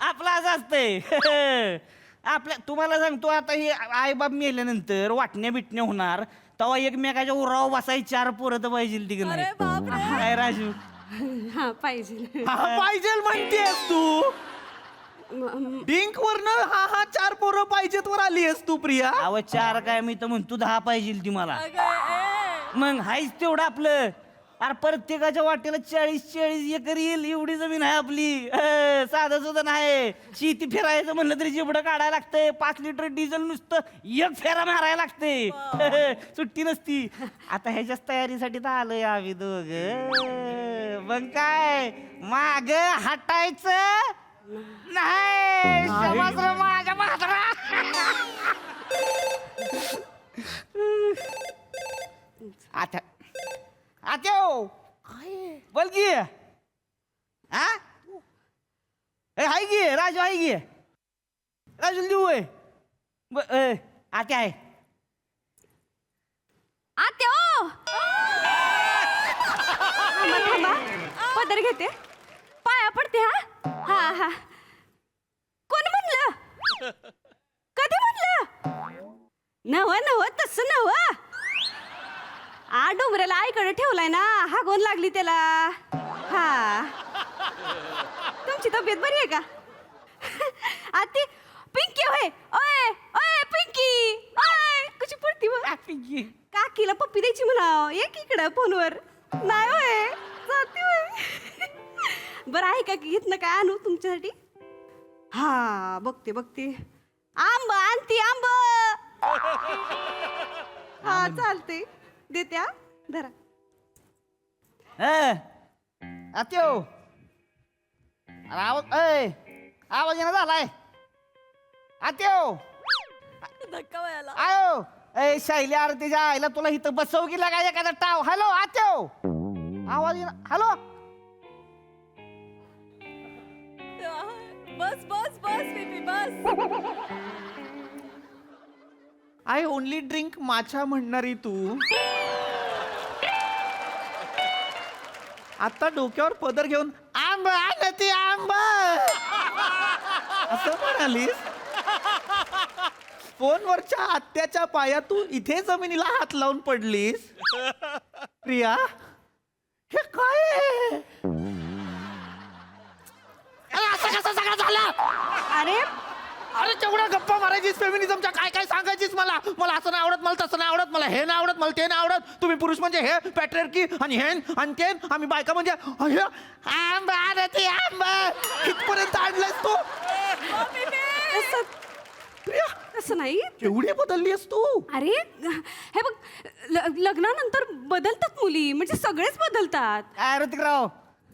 आपलं असं असतंय. आपल्या तुम्हाला सांगतो, आता हे आईबाप मेल्यानंतर वाटण्या बिटण्या होणार, तेव्हा एकमेकाच्या उराव बसाय 4 पोरं तर पाहिजे तिकडे नाही. काय राजू? हा पाहिजे पाहिजे म्हणतेस तू? डिंक वरनं हा 4 पोरं पाहिजेत वर आली आहेस तू प्रिया. अव 4 काय, मी तर म्हणतो 10 पाहिजे ती मला. मग हायच तेवढं आपलं. अरे प्रत्येकाच्या वाटेला 40-40 एकर येईल एवढी जमीन आहे आपली. साधं सुद्धा नाही. शेती फिरायचं म्हणलं तरी जिबडं काढायला लागतंय. 5 लिटर डिझेल नुसतं 1 फेरा मारायला लागते. सुट्टी नसती. आता ह्याच्याच तयारीसाठी तर आलोय आम्ही दोघं. मग काय माग हटायचं नाही. समजलं माझ्या म्हातारा? आता आत्यो बोल की. हा हाय की राजू, आहे की राजू देऊ आहे. आत्या आहे. आत्या थांबा, पदर घेते, पाया पडते. हा हा हा. कोण म्हणलं? कधी म्हणलं? नव तसं नव. डोंगराला आईकडे ठेवलाय ना, हागवून लागली त्याला. हा तुमची तब्येत बरी आहे का? आती पिंकी होय. ओय ओय पिंकी, ओय कशी पडती मग? पिंकी काकीला पप्पी द्यायची म्हणा. एक इकडं फोनवर. नाही होय जाते होय. बरं आहे का की इथनं काय आणू तुमच्यासाठी? हा बघते. आंब आणती, आंब. हा चालते, देते. हा धरा. आत्यो आवाज येणं झालाय. आत्यो धक्का व्हायला. आयो ए शैली आरतीच्या आईला तुला इथं बसव गेला काय एखादा टाव. हॅलो आत्यो, आवाज येणं. Hello bus bus bus baby bus. I only drink माछा म्हणणारी तू आता डोक्यावर पदर घेऊन आंब आणती आंब असं म्हणालीस. फोनवरच्या आत्याच्या पाया तू इथे जमिनीला हात लावून पडलीस. प्रिया हे काय आहे? असं कसं सगळं झालं? अरे तेवढ्या गप्पा मारायचीस फेमिनिझमच्या, काय काय सांगायचीस मला. मला असं नाही आवडत, मला तसं नाही आवडत, मला हे नाही आवडत, मला ते नाही आवडत. तुम्ही पुरुष म्हणजे हे पॅट्रियार्की आणि हेन आणि तेन, आम्ही बायका म्हणजे आंब आणती आंब. इथपर्यंत आणलंयस तू. तसं नाही. एवढी बदलली आहेस तू. अरे हे बघ, लग्नानंतर बदलतात मुली, म्हणजे सगळेच बदलतात. काय ऋतिकराव,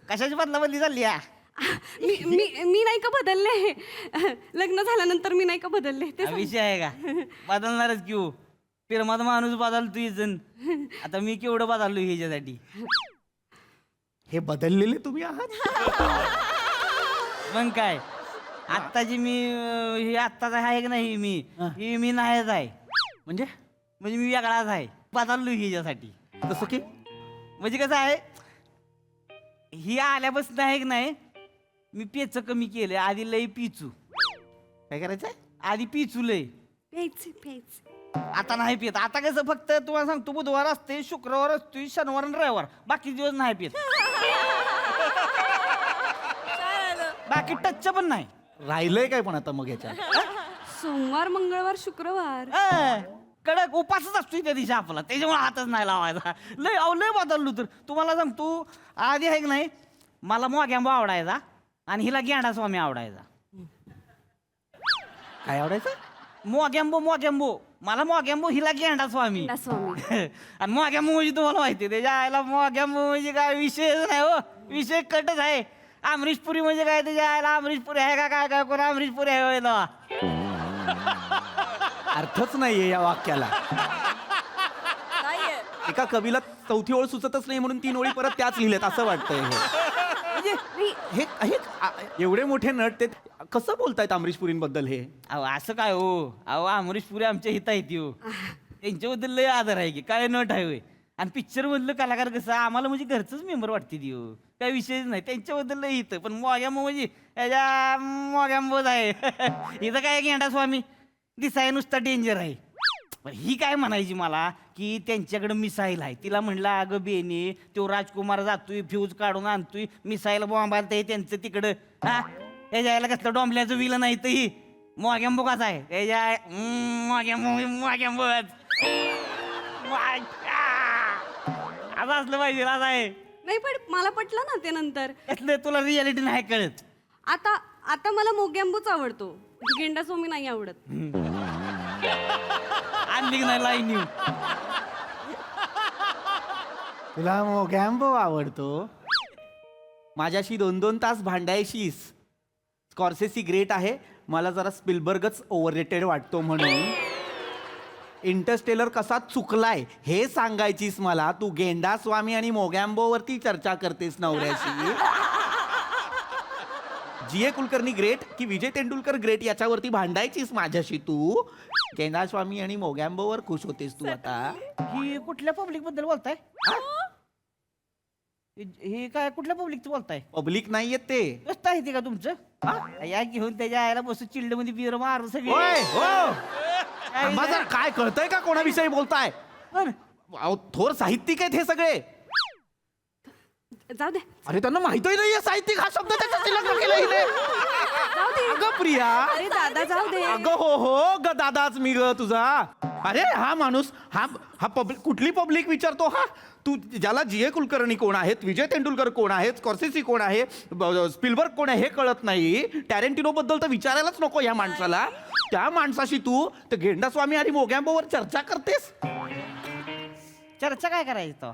कशाची बदली चालली आहे? मी नाही का बदलले. लग्न झाल्यानंतर मी नाही का बदलले. ते विषय आहे का? बदलणारच किंवा फिरमात माणूस बदलतो इजन. आता मी केवढं बदललो ह्याच्यासाठी. हे बदललेले तुम्ही आहात. मग काय आत्ताची मी हे आत्ताचा आहे की नाही मी नाहीच आहे. म्हणजे मी वेगळाच आहे. बदललो ह्याच्यासाठी. तसं की म्हणजे कसं आहे, ही आल्यापासून आहे की नाही मी पेच कमी केलं. आधी लय पिचू. काय करायचंय? आधी पिचू लय. प्यायचे. आता नाही पित. आता कसं फक्त तुम्हाला सांगतो, बुधवार असते, शुक्रवार असतो, शनिवार आणि रविवार, बाकी दिवस नाही पित. बाकी टच पण नाही. राहिलंय काय पण आता मग याच्या? सोमवार, मंगळवार, शुक्रवार. कडक उपासच असतो त्या दिवशी आपला, त्याच्यामुळे हातच नाही लावायचा. लय बदललो. तर तुम्हाला सांगतो, आधी आहे की नाही मला मोग्यां आवडायचा. आणि हिला गेंडा स्वामी आवडायचा. काय आवडायचं? मोगॅम्बो मला मोगॅम्बो, हिला गेंडा स्वामी. आणि मोगॅम्बो म्हणजे तुम्हाला माहिती, त्याच्या आईला मोगॅम्बो म्हणजे काय विषयच नाही हो, विषय कटच आहे. अमरीश पुरी म्हणजे काय, त्याच्या आईला अमरीश पुरी आहे का काय, काय कोण अमरीश पुरी आहे होय तेव्हा? अर्थच नाहीये या वाक्याला. एका कवीला चौथी ओळ सुचतच नाही म्हणून 3 ओळी परत त्याच लिहिल्यात असं वाटतंय हे. म्हणजे एवढे मोठे नट ते कसं बोलतायत अमरीश पुरींबद्दल हे? अहो असं काय हो, अहो अमरीश पुरी आमच्या हिता येते हो, त्यांच्याबद्दल लय आदर आहे की, काय नट आहे होय. आणि पिक्चर मधलं कलाकार कसं आम्हाला म्हणजे घरचंच मेंबर वाटते ती हो, काय विषयच नाही त्यांच्याबद्दल लय हित. पण मोगॅम्बो म्हणजे याच्या मोगॅम्बोच आहे. इथं काय गेंडा स्वामी दिसाय नुसता डेंजर आहे. पण ही काय म्हणायची मला की त्यांच्याकडे मिसाईल आहे. तिला म्हणलं अगं बेने, तो राजकुमार जातोय फ्यूज काढून आणतोय, मिसाईल बॉम्ब आणतंय त्यांचं तिकडं. हा याच्या यायला कसलं डॉम्बल्याचं विलं नाही तर ही मोगॅम्बो कसा आहे याच्या मोगॅम्बो असं असलं पाहिजे. असं आहे नाही पण मला पटलं ना ते नंतर. यातलं तुला रियालिटी नाही कळत. आता मला मोगॅम्बोच आवडतो, गेंडा स्वामी नाही आवडत. आणली नाही लाईन यू. तुला मोगॅम्बो आवडतो? माझ्याशी 2-2 तास भांडायशीस. स्कॉर्सेसी ग्रेट आहे, मला जरा स्पिलबर्गच ओव्हररेटेड वाटतो म्हणून. इंटरस्टेलर कसा चुकलाय हे सांगायचीस मला. तू गेंडा स्वामी आणि मोगॅम्बो वरती चर्चा करतेस नवऱ्याशी. G.A. कुलकर्णी ग्रेट की विजय तेंडुलकर ग्रेट याच्यावरती भांडायचीस माझ्याशी तू. गेंडा स्वामी आणि मोगॅम्बोवर खुश होतेस तू आता. ही कुठल्या पब्लिक बद्दल बोलताय? हे काय कुठल्या पब्लिकचं बोलताय? पब्लिक नाहीये ते. कसं आहे ते का तुमचं? या घेऊन त्याच्या आईला बस चिल्ड मध्ये बिर मार सगळे. होय, हो. माझं काय कळतंय का कोणाविषयी बोलताय? अहो, थोर साहित्यिक आहेत हे सगळे. जाऊ दे अरे त्यांना माहितही नाहीये साहित्यिक हा शब्द त्याच्याशी लग्न केलं हिने. जाऊ दे. अगं प्रिया, अरे दादा जाऊ दे. अगं हो ग दादाच मी ग तुझा. अरे हा माणूस हा पब्लिक कुठली पब्लिक विचारतो हा? तू ज्याला G.A. कुलकर्णी कोण आहेत, विजय तेंडुलकर कोण आहेत, स्कॉर्सेसी कोण आहे, स्पिलबर्ग कोण आहे हे कळत नाही. टॅरेंटिनो बद्दल तर विचारायलाच नको या माणसाला. त्या माणसाशी तू तर गेंडा स्वामी आणि मोगॅम्बोवर चर्चा करतेस. चर्चा काय करायची तो?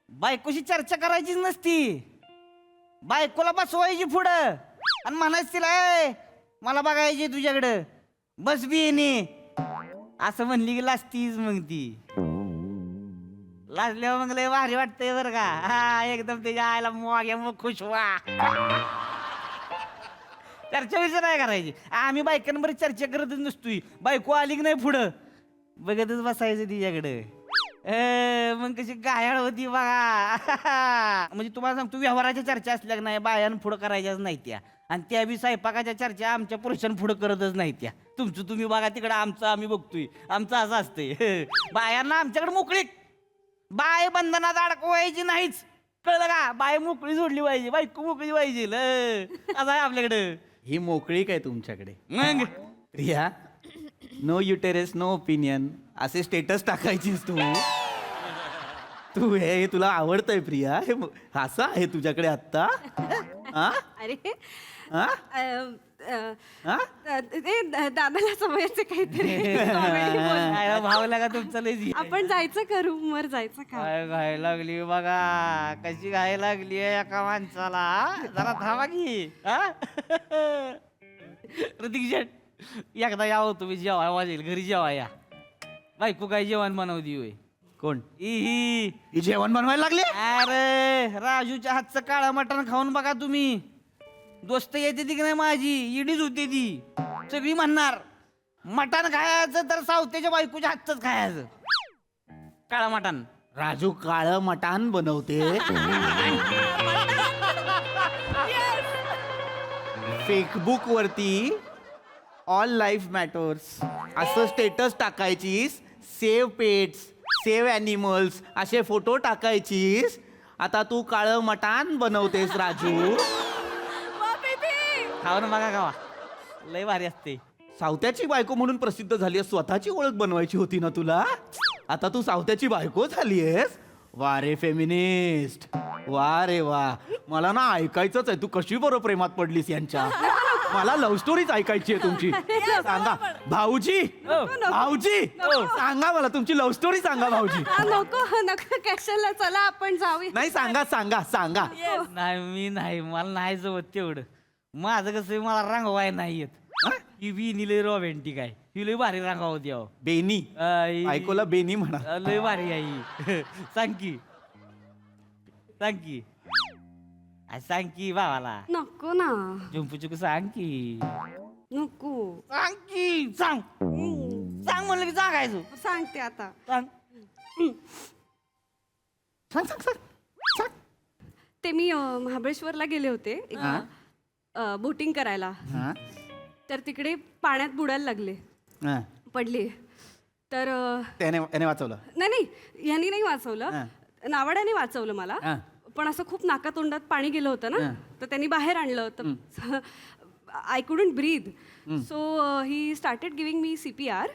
बायकोशी चर्चा करायचीच नसती. बायकोला बसवायची पुढं आणि म्हणायचं तिला, "ए, मला बघायची तुझ्याकडं, बस बी येणे." असं म्हणली की लाजतीच मग ती. लाजल्यावर मग लय भारी वाटतंय बरं का. हा एकदम त्याच्या आईला मग खुश व्हा. चर्चा विचार नाही करायची. आम्ही बायकांबरोबर चर्चा करतच नसतोय. बायको आली की नाही पुढं बघतच बसायचं तिच्याकडं. मग कशी गायाळ होती बघा. म्हणजे तुम्हाला सांगतो व्यवहाराच्या चर्चा असल्या की नाही बायान पुढं करायच्याच नाही त्या. आणि त्या बी स्वयंपाकाच्या चर्चा आमच्या पुरुषां पुढं करतच नाही त्या. तुमचं तुम्ही बघा तिकडं, आमचं आम्ही बघतोय. आमचं असं असतंय. बायांना आमच्याकडे मोकळीक, बाय बंधनात अडकवायची नाहीच, कळलं का? बाय मोकळी सोडली पाहिजे, बायको मोकळी पाहिजे. असं आहे आपल्याकडं. ही मोकळीक आहे तुमच्याकडे. मग Priya, no uterus no opinion असे स्टेटस टाकायचीस तू. तू हे तुला आवडतंय प्रिया? हे असं आहे तुझ्याकडे आत्ता? अरे हा? हा? ते दादाला समजायचं काहीतरी comedy बोल. भाव लागा तुमचं लय. आपण जायचं का रूम वर जायचं का? काय घाय लागली बघा, कशी घाय लागली एका माणसाला. जरा थांबा की. प्रतीक शेट, एकदा यावं तुम्ही जेवाय वाजेल घरी जेवा या. बायको काय जेवण बनवती होय? कोण? ही जेवण बनवायला लागले? अरे राजूच्या हातचं काळं मटण खाऊन बघा तुम्ही. दोस्त येते ती की नाही माझी, इडीच होती ती. सगळी म्हणणार मटण खायचं तर सावतेच्या बायकोच्या हातच खायचं. काळं मटण. राजू काळं मटान बनवते. फेसबुक वरती ऑल लाईफ मॅटर्स असं स्टेटस टाकायचीस. सेव्ह पेट्स, सेव्ह ॲनिमल्स असे फोटो टाकायचीस. आता तू काळं मटान बनवतेस राजू. खाऊन बघा खावा, लय भारी असते. सावत्याची बायको म्हणून प्रसिद्ध झाली आहेस, स्वतःची ओळख बनवायची होती ना तुला. आता तू सावत्याची बायको झाली आहेस. वा रे फेमिनिस्ट, वा रे वा. मला ना ऐकायचंच आहे, तू कशी बरं प्रेमात पडलीस यांच्या. मला लव्ह स्टोरीच ऐकायची आहे तुमची. सांगा भाऊजी, भाऊजी सांगा मला तुमची लव्ह स्टोरी सांगा भाऊजी. नको नको कशाला, चला आपण जाऊया. नाही सांगा सांगा सांगा. नाही मी नाही, मला नाही जमत तेवढं. माझं कसं आहे, मला रंगवाय नाही येत. ही बी लय रोमॅन्टिक आहे, ही लय भारी रंगावं द्यावं. बेनी ऐकूला बेनी म्हणा. लय भारी आहे ही. सांग की सांग की सांग की भावाला. नको ना, झुंपूचुक सांग की. नको सांग की सांग. सांग म्हणलं की सांगायचं. सांगते आता. सांग सांग सांग सांग. ते मी महाबळेश्वरला गेले होते बोटिंग करायला. हा? तर तिकडे पाण्यात बुडायला लागले, हा. पडले. तर त्याने वाचवलं. नाही नाही, ह्यांनी नाही वाचवलं, नावाड्याने वाचवलं मला. हा. पण असं खूप नाकातोंडात पाणी गेलं होतं ना, तर त्यांनी बाहेर आणलं. तर I couldn't breathe, so he started giving me CPR.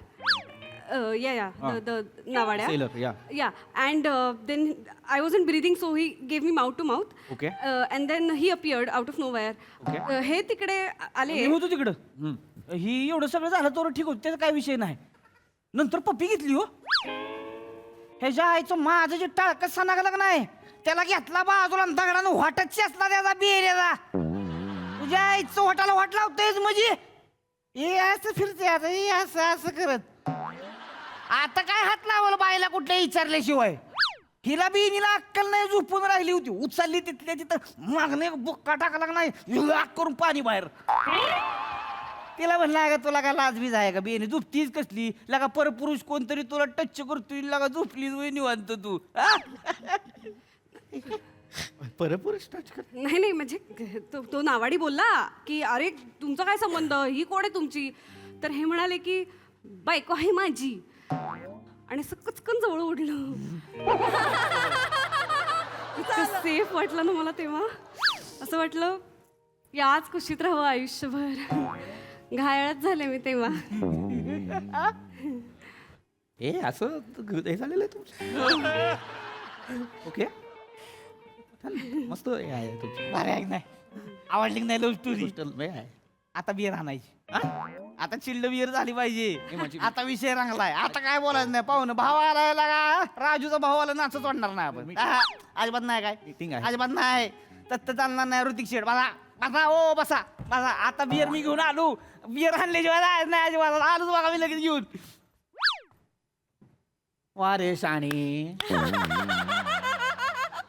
या नावाड्या. Sailor, या and then I wasn't breathing, so he gave me mouth to mouth. Okay. And then he appeared out of nowhere. हे तिकडे आले. मी होतो तिकडं. ही एवढं सगळं झालं तर ठीक होतं, त्याचा काय विषय नाही. नंतर पप्पी घेतली हो. ह्याच्या आईचं माझं जे टाळकं सणागलं नाही, त्याला घेतला बाजूला दगडानं वाटच असला त्याचा बिहेऱ्याचा. तुझ्या आईचं वाटाला वाट लावतोयच म्हणजे हे असं फिरते आता, हे असं असं करत. आता काय हात लावलं बाईला कुठल्या विचारल्याशिवाय. हिला बिनीला अक्कल नाही, झोपून राहिली होती. उचलली तिथल्या तिथं मागणे बुक्का टाकला नाही, करून पाणी बाहेर. तिला म्हणलं का तुला का लाजबीज आहे का, बेनी झोपतीच कसली लगा, परपुरुष कोणतरी तुला टच करतोय लगा, झोपलीच वय निवांत तू. परपुरुष टच कर. नाही नाही, म्हणजे तो नावाडी बोलला की अरे तुमचा काय संबंध, ही कोण आहे तुमची. तर हे म्हणाले की बायको आहे माझी, आणि असं कचकन जवळ ओढलं. इतकं सेफ वाटलं ना मला तेव्हा. असं वाटलं याच कुशीत राहावं आयुष्यभर. घायाळच झाले मी तेव्हा. हे असं हे झालेलं आहे तुमचं. ओके मस्त हे आहे तुमचं. भारी आहे की नाही, आवडली की नाही लव्ह स्टोरी. आता बियर आणायची. आता चिल्ड बियर झाली पाहिजे. आता विषय रंगलाय, आता काय बोलायचं नाही. पाहुणं भाव आलाय लागा, राजूचा भाऊ आला नाचच वाटणार नाही आपण. अजिबात नाही काय Meeting आहे. अजिबात नाही, तत्त चालणार नाही. ऋतिक शेठ बसा बसा ओ बसा बसा. आता बियर मी घेऊन आलो, बियर आणल्याशिवाय जायचं नाही अजिबात. आलोच बघा मी लगेच घेऊन. वा रे शाणी.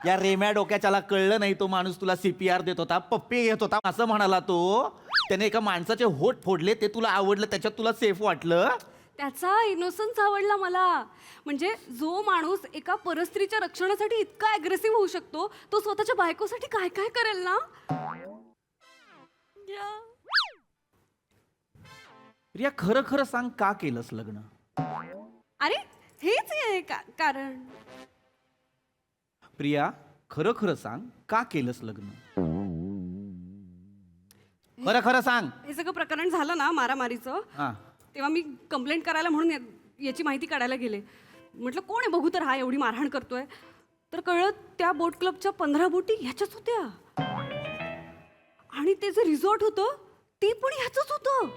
या रेम्या डोक्याच्याला कळलं नाही, तो माणूस तुला CPR देत होता, पप्पी घेत होता असं म्हणाला तो. त्याने एका माणसाचे होठ फोडले, ते तुला आवडलं, त्याच्यात तुला सेफ वाटलं. त्याचा इनोसन्स आवडला मला. म्हणजे जो माणूस एका परस्त्रीच्या रक्षणासाठी इतका अग्रेसिव्ह होऊ शकतो, तो स्वतःच्या बायकोसाठी काय काय करेल ना. प्रिया खरं खरं सांग, का केलंस लग्न. अरे हेच आहे कारण. प्रिया खरं खरं सांग, का केलंस लग्न. खरं खरं सांग. हे सगळं प्रकरण झालं ना मारामारीचं, हा. तेव्हा मी कंप्लेंट करायला म्हणून याची माहिती काढायला गेले. म्हटलं कोण आहे बघू तर, हा एवढी मारहाण करतोय. तर कळलं त्या बोट क्लबच्या 15 बोटी ह्याच्याच होत्या, आणि ते जे रिसॉर्ट होतं ते पण ह्याचंच होतं.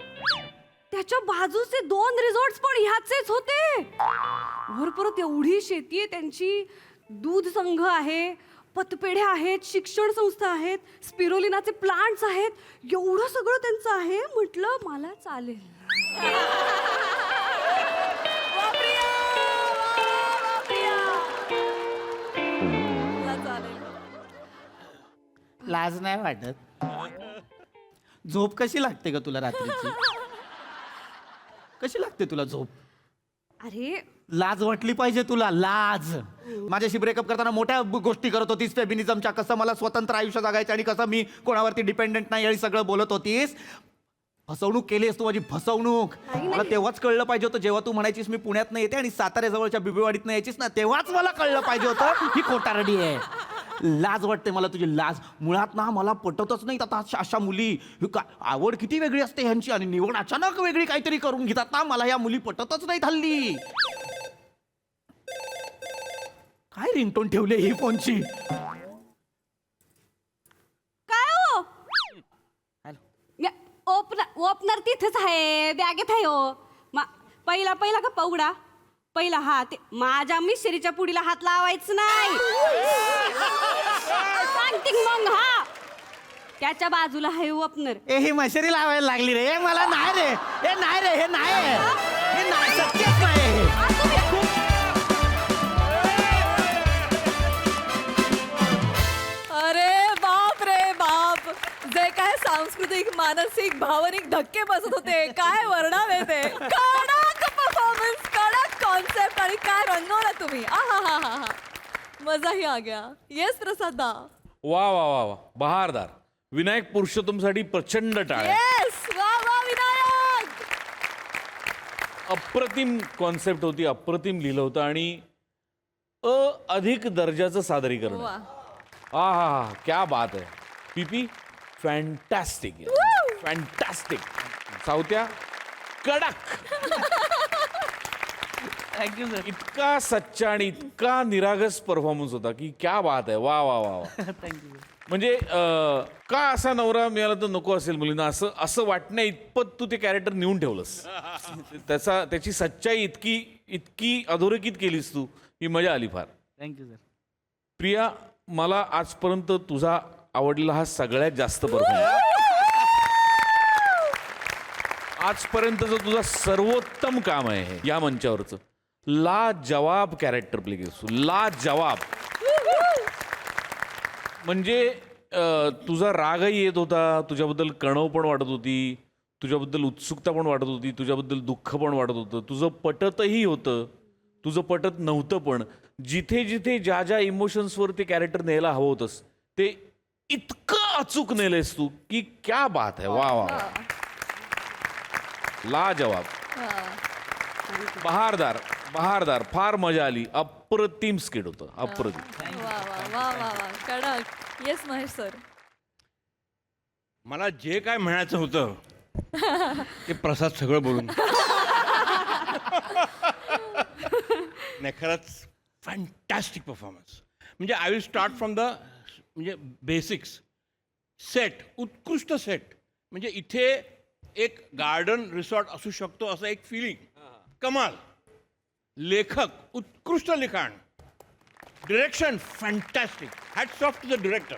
त्याच्या बाजूचे 2 रिसॉर्ट्स पण ह्याचेच होते. वर परत एवढी शेती आहे त्यांची, दूध संघ आहे, पतपेढ्या आहेत, शिक्षण संस्था आहेत, स्पिरोलिनाचे प्लांट्स आहेत, एवढं सगळं त्यांचं आहे. म्हटलं मला चालेल. लाज नाही वाटत. झोप कशी लागते का तुला रात्रीची. कशी लागते तुला झोप. अरे लाज वाटली पाहिजे तुला, लाज. माझ्याशी ब्रेकअप करताना मोठ्या गोष्टी करत होतीस फेमिनिझमच्या, कसं मला स्वतंत्र आयुष्य जगायचं आणि कसं मी कोणावरती डिपेंडंट नाही आणि सगळं बोलत होतीस. फसवणूक केलीस तू, माझी फसवणूक. मला तेव्हाच कळलं पाहिजे होतं, जेव्हा तू म्हणायचीस मी पुण्यात नाही येते आणि साताऱ्याजवळच्या बिबीवाडीत नाही यायचीस ना, तेव्हाच मला कळलं पाहिजे होतं ही खोटारडी आहे. लाज वाटते मला तुझी, लाज. मुळात ना मला पटतच नाही आता अशा मुली. आवड किती वेगळी असते ह्यांची आणि निवड अचानक वेगळी काहीतरी करून घेतात ना, मला या मुली पटतच नाही हल्ली. काय रिंगटोन ठेवले ही फोनची. ओपनर तिथेच आहे, बॅगेत आहे हो. पहिला गप्पा उघडा. पहिला हा ते माझ्या मिश्रीच्या पुडीला हात लावायचं नाही. सांगते मग. हा त्याच्या बाजूला आहे ओपनर. ए ही मशरी लावायला लागली रे. मला नाही रे. हे नाही रे. हे नाही शक्यच नाही. अरे बाप रे बाप, जे काय सांस्कृतिक मानसिक भावनिक धक्के बसत होते, काय वर्णावे ते. कडक परफॉर्मन्स, कडक कॉन्सेप्ट आणि काय रंगवला तुम्ही. आहा, मजा ही आ गया. येस प्रसाद दा. वा वा वा वा बहारदार. विनायक पुरुषोत्तमसाठी प्रचंड टाळ्या. येस, वा विनायक. अप्रतिम कॉन्सेप्ट होती, अप्रतिम लिहिलं होतं आणि अधिक दर्जाचं सादरीकरण. वा. हा क्या बात आहे. पीपी फॅन्टॅस्टिक फॅन्टॅस्टिक. सावत्या कडक. Thank you sir. इतका सच्चा आणि इतका निरागस परफॉर्मन्स होता की क्या बात आहे. वा वा वा वा. थँक्यू. म्हणजे का असा नवरा मिळाला तर नको असेल मुलींना असं वाटण्या इतपत तू ते कॅरेक्टर नेऊन ठेवलंस. त्याची सच्चाई इतकी अधोरेखित केलीस तू, ही मजा आली फार. Thank you sir. प्रिया, मला आजपर्यंत तुझा आवडलेला हा सगळ्यात जास्त परफॉर्मन्स. आजपर्यंतचं तुझं सर्वोत्तम काम आहे हे या मंचावरचं. लाजवाब कॅरेक्टर प्ले केस तू, लाजवाब. म्हणजे तुझा रागही येत होता, तुझ्याबद्दल कणव पण वाटत होती, तुझ्याबद्दल उत्सुकता पण वाटत होती, तुझ्याबद्दल दुःख पण वाटत होतं, तुझं पटतही होतं, तुझं पटत नव्हतं पण. जिथे जिथे ज्या ज्या इमोशन्सवर ते कॅरेक्टर न्यायला हवं होतंस ते इतकं अचूक नेलेस तू की क्या बात आहे. वा वा. लाजवाब. बहारदार. फार मजा आली. अप्रतिम स्किट होतं, अप्रतिम. वा कडक. Yes Mahesh sir. मला जे काय म्हणायचं होतं ते प्रसाद सगळं बोलून. नाही खरंच फॅन्टॅस्टिक परफॉर्मन्स. म्हणजे I will start from the म्हणजे बेसिक्स. सेट, उत्कृष्ट सेट. म्हणजे इथे एक गार्डन रिसॉर्ट असू शकतो असं एक फिलिंग. कमाल. लेखक, उत्कृष्ट लिखाण. Direction fantastic. Hats off to the director.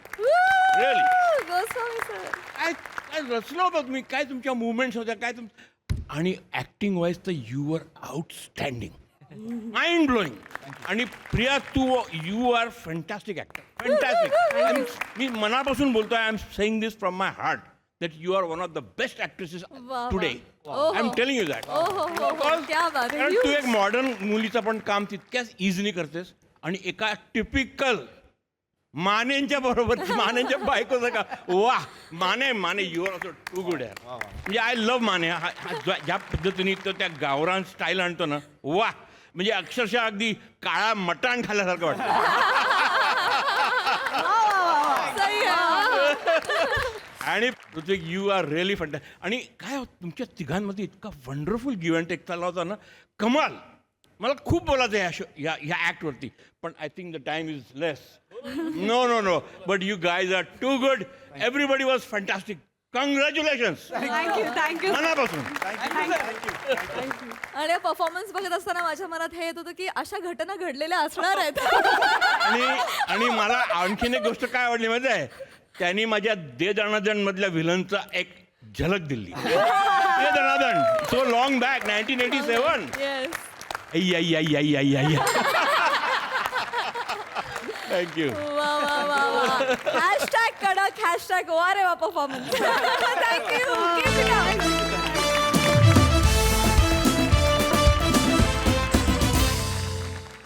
Really Goswami sir. काय रचलं होतं तुम्ही, काय तुमच्या मुवमेंट्स होत्या, काय आणि ऍक्टिंग वाईज तर you are outstanding, mind blowing. आणि Priya you are fantastic actor, fantastic. मी मनापासून बोलतोय. I am saying this from my heart that you are one of the best actresses today. I am telling you that. क्या बात आहे. कारण तू एक मॉडर्न मुलीचं पण काम तितक्याच इझिली करतेस आणि एका टिपिकल मानेंच्या बरोबर, मानेंच्या बायकोचं का. वा Mane you are also too good आहे. म्हणजे आय लव्ह माने. ज्या पद्धतीने तो त्या गावरान स्टाईल आणतो ना, वा. म्हणजे अक्षरशः अगदी काळा मटाण खाल्ल्यासारखं वाटतं. आणि Ritwik you are really fantastic. आणि काय तुमच्या तिघांमध्ये इतका वंडरफुल गिव्ह अँड टेक चालला होता ना, कमाल. मला खूप बोलायचं आहे या ॲक्टवरती, पण I think the time is less. No but you guys are too good. Everybody was fantastic. Congratulations. Thank you. मनापासून. आणि परफॉर्मन्स बघत असताना माझ्या मनात हे येत होतं की अशा घटना घडलेल्या असणार आहेत. आणि मला आणखीन एक गोष्ट काय आवडली माहिती आहे, त्यांनी माझ्या दे दणादण मधल्या व्हिलनचा एक झलक दिली. दे दणादण so long back 1987. Yes. Thank you. वा. हॅशटॅग कडक, हॅशटॅग वा रे वा परफॉर्मन्स. थँक्यू.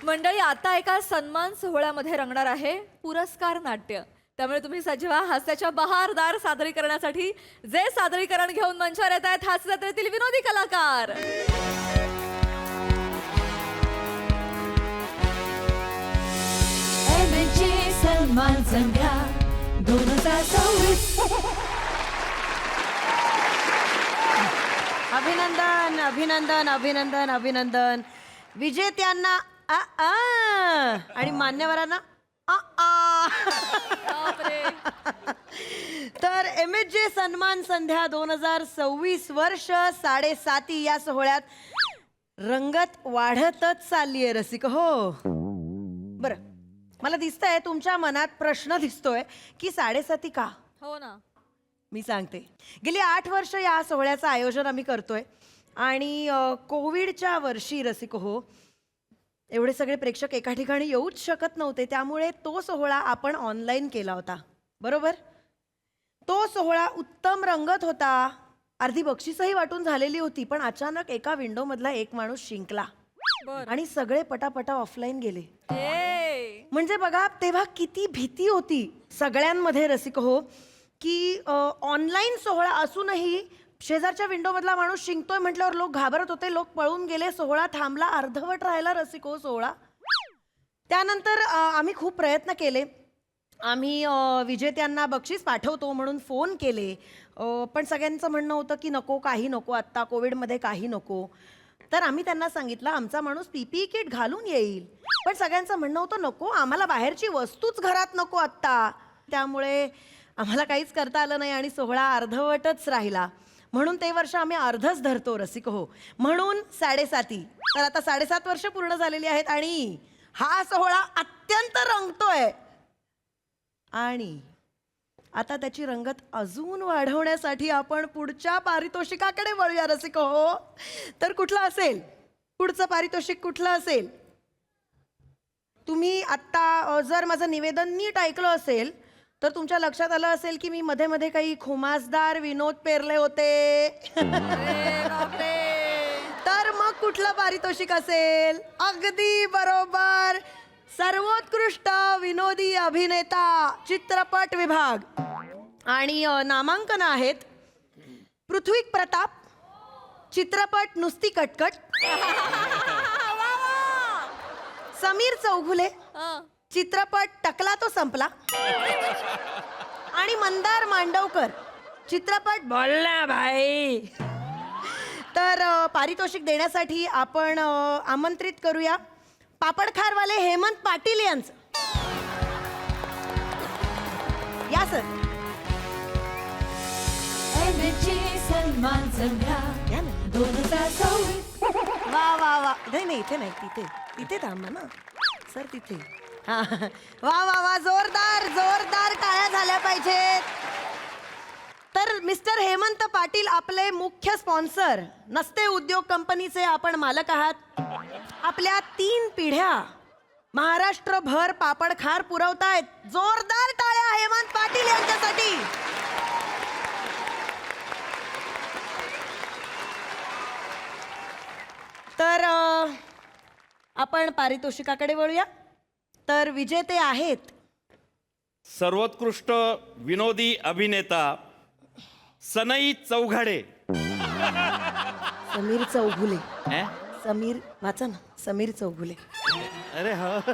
मंडळी, आता एका सन्मान सोहळ्यामध्ये रंगणार आहे पुरस्कार नाट्य. त्यामुळे तुम्ही सजवा हास्याच्या बहारदार सादरीकरणासाठी. जे सादरीकरण घेऊन मंचावर येत आहेत हास्य जत्रेतील विनोदी कलाकार. सन्मान संध्या 2026. अभिनंदन अभिनंदन अभिनंदन अभिनंदन विजेत्यांना आणि मान्यवरांना तर MHJ सन्मान संध्या 2026 वर्ष 7.5 या सोहळ्यात रंगत वाढतच चालली आहे रसिक हो. बरं मला दिसतंय तुमच्या मनात प्रश्न दिसतोय की 7.5 का. हो ना. मी सांगते. गेली 8 वर्ष या सोहळ्याचं आयोजन आम्ही करतोय आणि कोविडच्या वर्षी रसिक हो एवढे सगळे प्रेक्षक एका ठिकाणी येऊच शकत नव्हते, त्यामुळे तो सोहळा आपण ऑनलाईन केला होता. बरोबर. तो सोहळा उत्तम रंगत होता, अर्धी बक्षीसही वाटून झालेली होती, पण अचानक एका विंडो मधला एक माणूस शिंकला आणि सगळे पटापटा ऑफलाईन गेले. म्हणजे बघा तेव्हा किती भीती होती सगळ्यांमध्ये रसिक हो की ऑनलाईन सोहळा असूनही शेजारच्या विंडो मधला माणूस शिंकतोय म्हटल्यावर लोक घाबरत होते, लोक पळून गेले, सोहळा थांबला, अर्धवट राहिला रसिक हो सोहळा. त्यानंतर आम्ही खूप प्रयत्न केले. आम्ही विजेत्यांना बक्षीस पाठवतो म्हणून फोन केले, पण सगळ्यांचं म्हणणं होतं की नको, काही नको, आत्ता कोविडमध्ये काही नको. तर आम्ही त्यांना सांगितलं आमचा माणूस PPE किट घालून येईल, पण सगळ्यांचं म्हणणं होतं नको, आम्हाला बाहेरची वस्तूच घरात नको आत्ता. त्यामुळे आम्हाला काहीच करता आलं नाही आणि सोहळा अर्धवटच राहिला. म्हणून ते वर्ष आम्ही अर्धच धरतो रसिक हो, म्हणून 7.5. तर आता 7.5 वर्ष पूर्ण झालेली आहेत आणि हा सोहळा अत्यंत रंगतोय आणि आता त्याची रंगत अजून वाढवण्यासाठी आपण पुढच्या पारितोषिकाकडे वळूया रसिक हो. तर कुठलं असेल पुढचं पारितोषिक, कुठलं असेल? तुम्ही आत्ता जर माझं निवेदन नीट ऐकलं असेल तर तुमच्या लक्षात आलं असेल की मी मध्ये मध्ये काही खुमासदार विनोद पेरले होते. तर मग कुठलं पारितोषिक असेल? अगदी बरोबर, सर्वोत्कृष्ट विनोदी अभिनेता चित्रपट विभाग. आणि नामांकन आहेत पृथ्वी प्रताप चित्रपट नुसती कटकट, समीर चौघुले चित्रपट टकला तो संपला आणि मंदार मांडवकर चित्रपट बोलना भाई. तर पारितोषिक देण्यासाठी आपण आमंत्रित करूया पापडखारवाले हेमंत पाटील यांचं. या सर. MHJ सन्मान संध्या या ना. 2026. वा वा वा. नाही इथे नाही, तिथे थांबा ना सर, तिथे. हा. वा वा वा, जोरदार जोरदार टाळ्या झाल्या पाहिजेत. तर मिस्टर हेमंत पाटील आपले मुख्य स्पॉन्सर, नसते उद्योग कंपनीचे आपण मालक आहात. आपल्या 3 पिढ्या महाराष्ट्रभर पापडखार पुरवतायत. जोरदार टाळ्या हेमंत पाटील यांच्यासाठी. तर आपण पारितोषिकाकडे वळूया. तर विजेते आहेत सर्वोत्कृष्ट विनोदी अभिनेता सनई चौघडे. समीर चौघुले. अं? समीर वाचा ना, समीर चौघुले. अरे हो.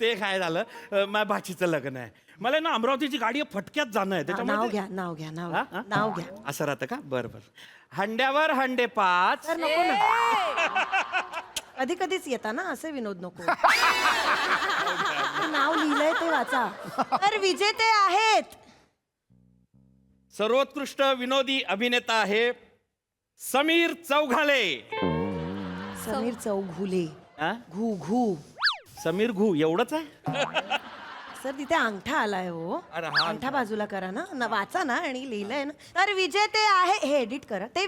ते काय झालं, माझ्या भाचीचं लग्न आहे, मला ना अमरावतीची गाडी फटक्यात जाणं आहे, नाव त्याच्यामुळे घ्या, नाव घ्या, नाव हा? हा? नाव घ्या. असं राहतं का? बरं बरं. हंड्यावर हंडे 5. तर नको ना, कधी कधीच येता ना असे विनोद नको. नाव लिहिलंय ते वाचा. तर विजेते आहेत सर्वोत्कृष्ट विनोदी अभिनेता आहे समीर चौघाले. समीर चौघुले. हा? घू घू. समीर घू एवढंच आहे? सर तिथे अंगठा आलाय हो. अरे हा अंगठा बाजूला करा ना, वाचा ना आणि लिहिलंय ना. तर विजेते आहे, हे एडिट करा ते.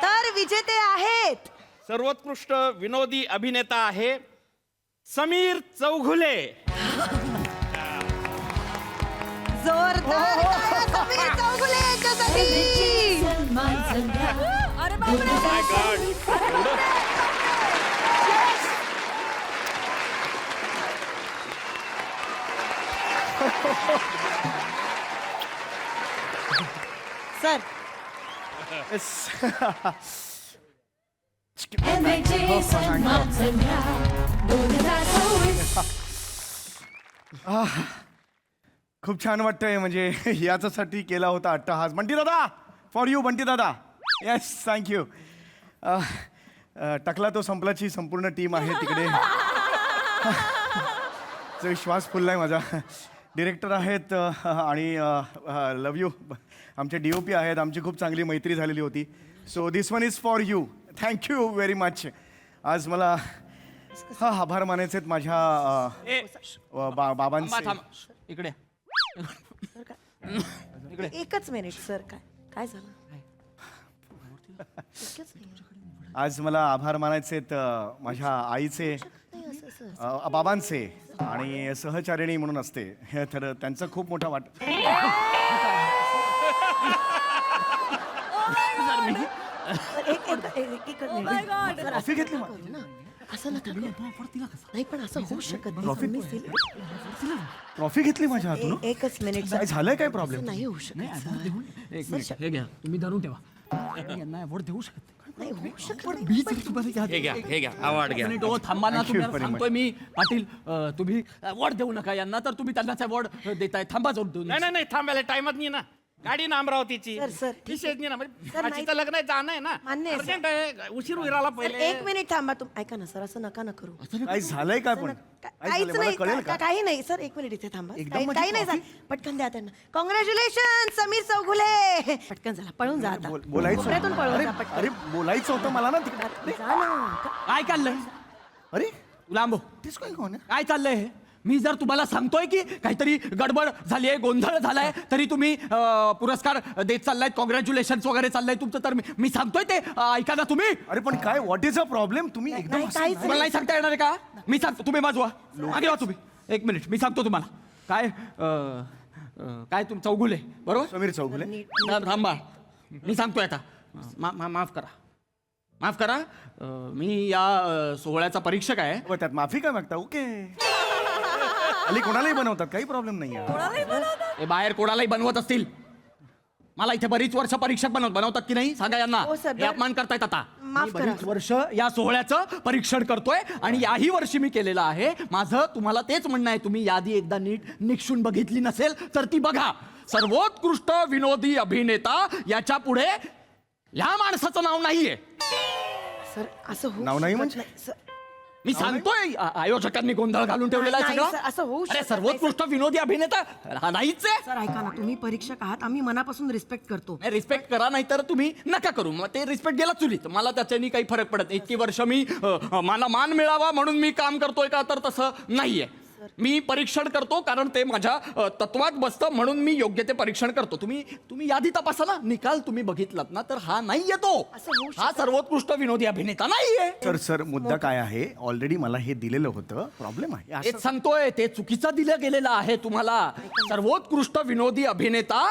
तर विजेते आहेत सर्वोत्कृष्ट विनोदी अभिनेता आहे समीर चौघुले. जोरदार टाळ्या समीर चौघुले यांच्यासाठी. MHJ सन्मान संध्या 2026. सर MHJ सन्मान संध्या 2026. खूप छान वाटतंय, म्हणजे याच्यासाठी केला होता अट्टहास. बंटी दादा, फॉर यू बंटी दादा. Yes, thank you. टकला तो संपलाची संपूर्ण टीम आहे तिकडे. श्वास फुललाय माझा. डिरेक्टर आहेत आणि लव यू आमचे DOP आहेत. आमची खूप चांगली मैत्री झालेली होती. So this one is for you. Thank you very much. आज मला आभार मानायचे आहेत माझ्या बाबांचे. थांबा. इकडे एकच मिनिट सर. काय झालं? आज मला आभार मानायचे आहेत माझ्या आईचे, बाबांचे आणि सहचारिणी म्हणून असते तर त्यांचा खूप मोठा कॉफी घेतली ना असं नका करू. नाही पण असं होऊ शकत नाही. ट्रॉफी घेतली माझ्या हातून. एकच मिनिट काय झालंय? काय प्रॉब्लेम? नाही होऊ शकत. एक मिनिट हे घ्या तुम्ही धरून ठेवा. यांना अवॉर्ड देऊ शकत नाही होऊ शकत. हे घ्या अवॉर्ड घ्या. मिनिट. हो थांबा ना. Thank you तुम्हाला very सांगतोय मी पाटील तुम्ही अवॉर्ड देऊ नका यांना. तर तुम्ही त्यांनाच अवॉर्ड देताय. थांबा जाऊन देऊ. नाही नाही थांबायला टाइमच नाही ना. गाडी ना अमरावतीची सर, ठीक विशेष नाही ना. सर, म्हणजे नाही. बाचीचं लग्न आहे, जाणं आहे ना. मान्य आहे, सर. अर्जंट आहे, उशीर होईल राहिला सर, पहिले. एक मिनिट थांबा. ऐका ना सर, असं नका ना करू. काय झालंय? काय पण काय काहीच झालंय? मला नाही. कळेल का? काही नाही सर. एक मिनिट इथे थांबा. एकदम काही माझी काही नाही coffee? सर. पटकन द्या त्यांना. कॉंग्रॅच्युलेशन समीर चौगुले. पटकन झाला. पळून जा आता. बोलायचं कोपऱ्यातून पळून अरे जा पटकन. अरे बोलायचं होतं मला ना जा ना. काय चाललंय? अरे लांबो. तेच काय कोण आहे? काय चाललंय हे? मी जर तुम्हाला सांगतोय की काहीतरी गडबड झाली आहे, गोंधळ झालाय, तरी तुम्ही पुरस्कार देत चाललाय, कॉंग्रॅच्युलेशन वगैरे चाललंय तुमचं, तर मी सांगतोय ते ऐका ना तुम्ही. अरे पण काय व्हॉट इज अ प्रॉब्लेम? तुम्ही एकदम नाही, काहीच तुम्हाला नाही सांगता येणार आहे का? मी सांगतो. तुम्ही वाजवा. मागे वा तुम्ही. एक मिनिट मी सांगतो तुम्हाला. काय काय तुम चौगुले बरोबर? समीर चौगुले. थांबा. मी सांगतोय आता. माफ करा. माफ करा. मी या सोहळ्याचा परीक्षक आहे. त्यात माफी काय मागता? ओके. अली कोणालाही बनवतात, काही प्रॉब्लेम नाही आहे. हे बाहेर कोणालाही बनवत असतील. मला इथे बरीच वर्ष परीक्षक बनवतात की नाही सांगा यांना. हो, सर. हे अपमान करतायत आता. माफ मी करा. बरीच वर्ष या सोहळ्याचं परीक्षण करतोय आणि याही वर्षी मी केलेलं आहे. माझं तुम्हाला तेच म्हणणं आहे, तुम्ही यादी एकदा नीट निक्षून बघितली नसेल तर ती बघा. सर्वोत्कृष्ट विनोदी अभिनेता याच्या पुढे या माणसाचं नाव नाहीये. सर असं होऊ नाव नाही शकत म्हणजे? नाही. सर, मी सांगतोय आयोजकांनी गोंधळ घालून ठेवलेला आहे नाही, सगळं. सर, असं होऊ अरे शकत सर्वोत्कृष्ट विनोदी अभिनेता हा नाहीच आहे. सर ऐका ना, तुम्ही परीक्षक आहात. आम्ही मनापासून रिस्पेक्ट करतो. रिस्पेक्ट करा, नाही तर तुम्ही नका करू. मग ते रिस्पेक्ट गेला चुलीत. मला त्याच्यानी काही फरक पडत नाही. इतकी वर्ष मी मला मान मिळावा म्हणून मी काम करतोय का? तर तसं नाहीये. मी परीक्षण करतो कारण ते माझ्या तत्वात बसतं म्हणून मी योग्य ते परीक्षण करतो. तुम्ही यादी तपासा ना. निकाल तुम्ही बघितलात ना तर हा नाही येतो. हा सर्वोत्कृष्ट विनोदी अभिनेता नाहीये. सर मुद्दा काय आहे? ऑलरेडी मला हे दिलेलं होतं. प्रॉब्लेम आहे असं- तेच सांगतोय. ते चुकीचं दिलं गेलेलं आहे तुम्हाला. सर्वोत्कृष्ट विनोदी अभिनेता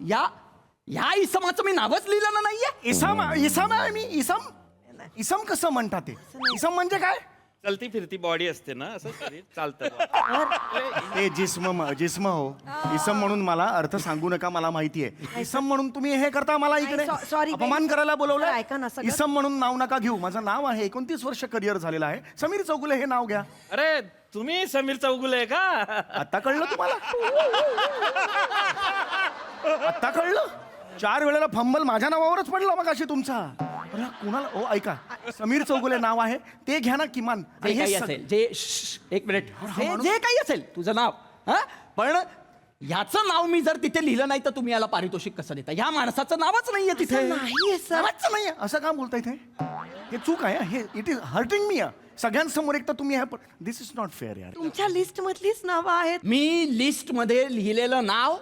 या इसमाचं मी नावच लिहिलेलं नाहीये. इसम आहे मी. इसम कसं म्हणतात ते? इसम म्हणजे काय? चलती फिरती बॉडी असते ना, असं शरीर चालतं. ते जिस्म हो. इसम म्हणून मला अर्थ सांगू नका, मला माहिती आहे. इसम म्हणून तुम्ही हे करता, मला इकडे नाही, सॉरी, अपमान करायला सर, बोलवलं. ऐका ना, सगळं- इसम म्हणून नाव नका घेऊ. माझं नाव आहे, 29 वर्ष करिअर झालेलं आहे. समीर चौगुले हे नाव घ्या. अरे तुम्ही समीर चौगुले का? आता कळलं तुम्हाला? आता कळलं? 4 वेळेला फंबल माझ्या नावावरच पडला मग अशी तुमचा. अरे कुणाला? ओ ऐका, समीर चौगुले नाव आहे ते घ्या ना किमान. जे काही असेल एक मिनिट जे काही असेल तुझं नाव. हा पण याचं नाव मी जर तिथे लिहिलं नाही तर तुम्ही याला पारितोषिक कसं देता? या माणसाचं नावच नाहीये तिथे. नाहीये सर. नावच नाहीये असं का बोलता इथे? हे चूक आहे. हे इट इज हर्टिंग मी. सगळ्यांसमोर एक तर तुम्ही दिस इज नॉट फेअर यार. तुमच्या लिस्ट मधलीच नावं आहेत. मी लिस्ट मध्ये लिहिलेलं नाव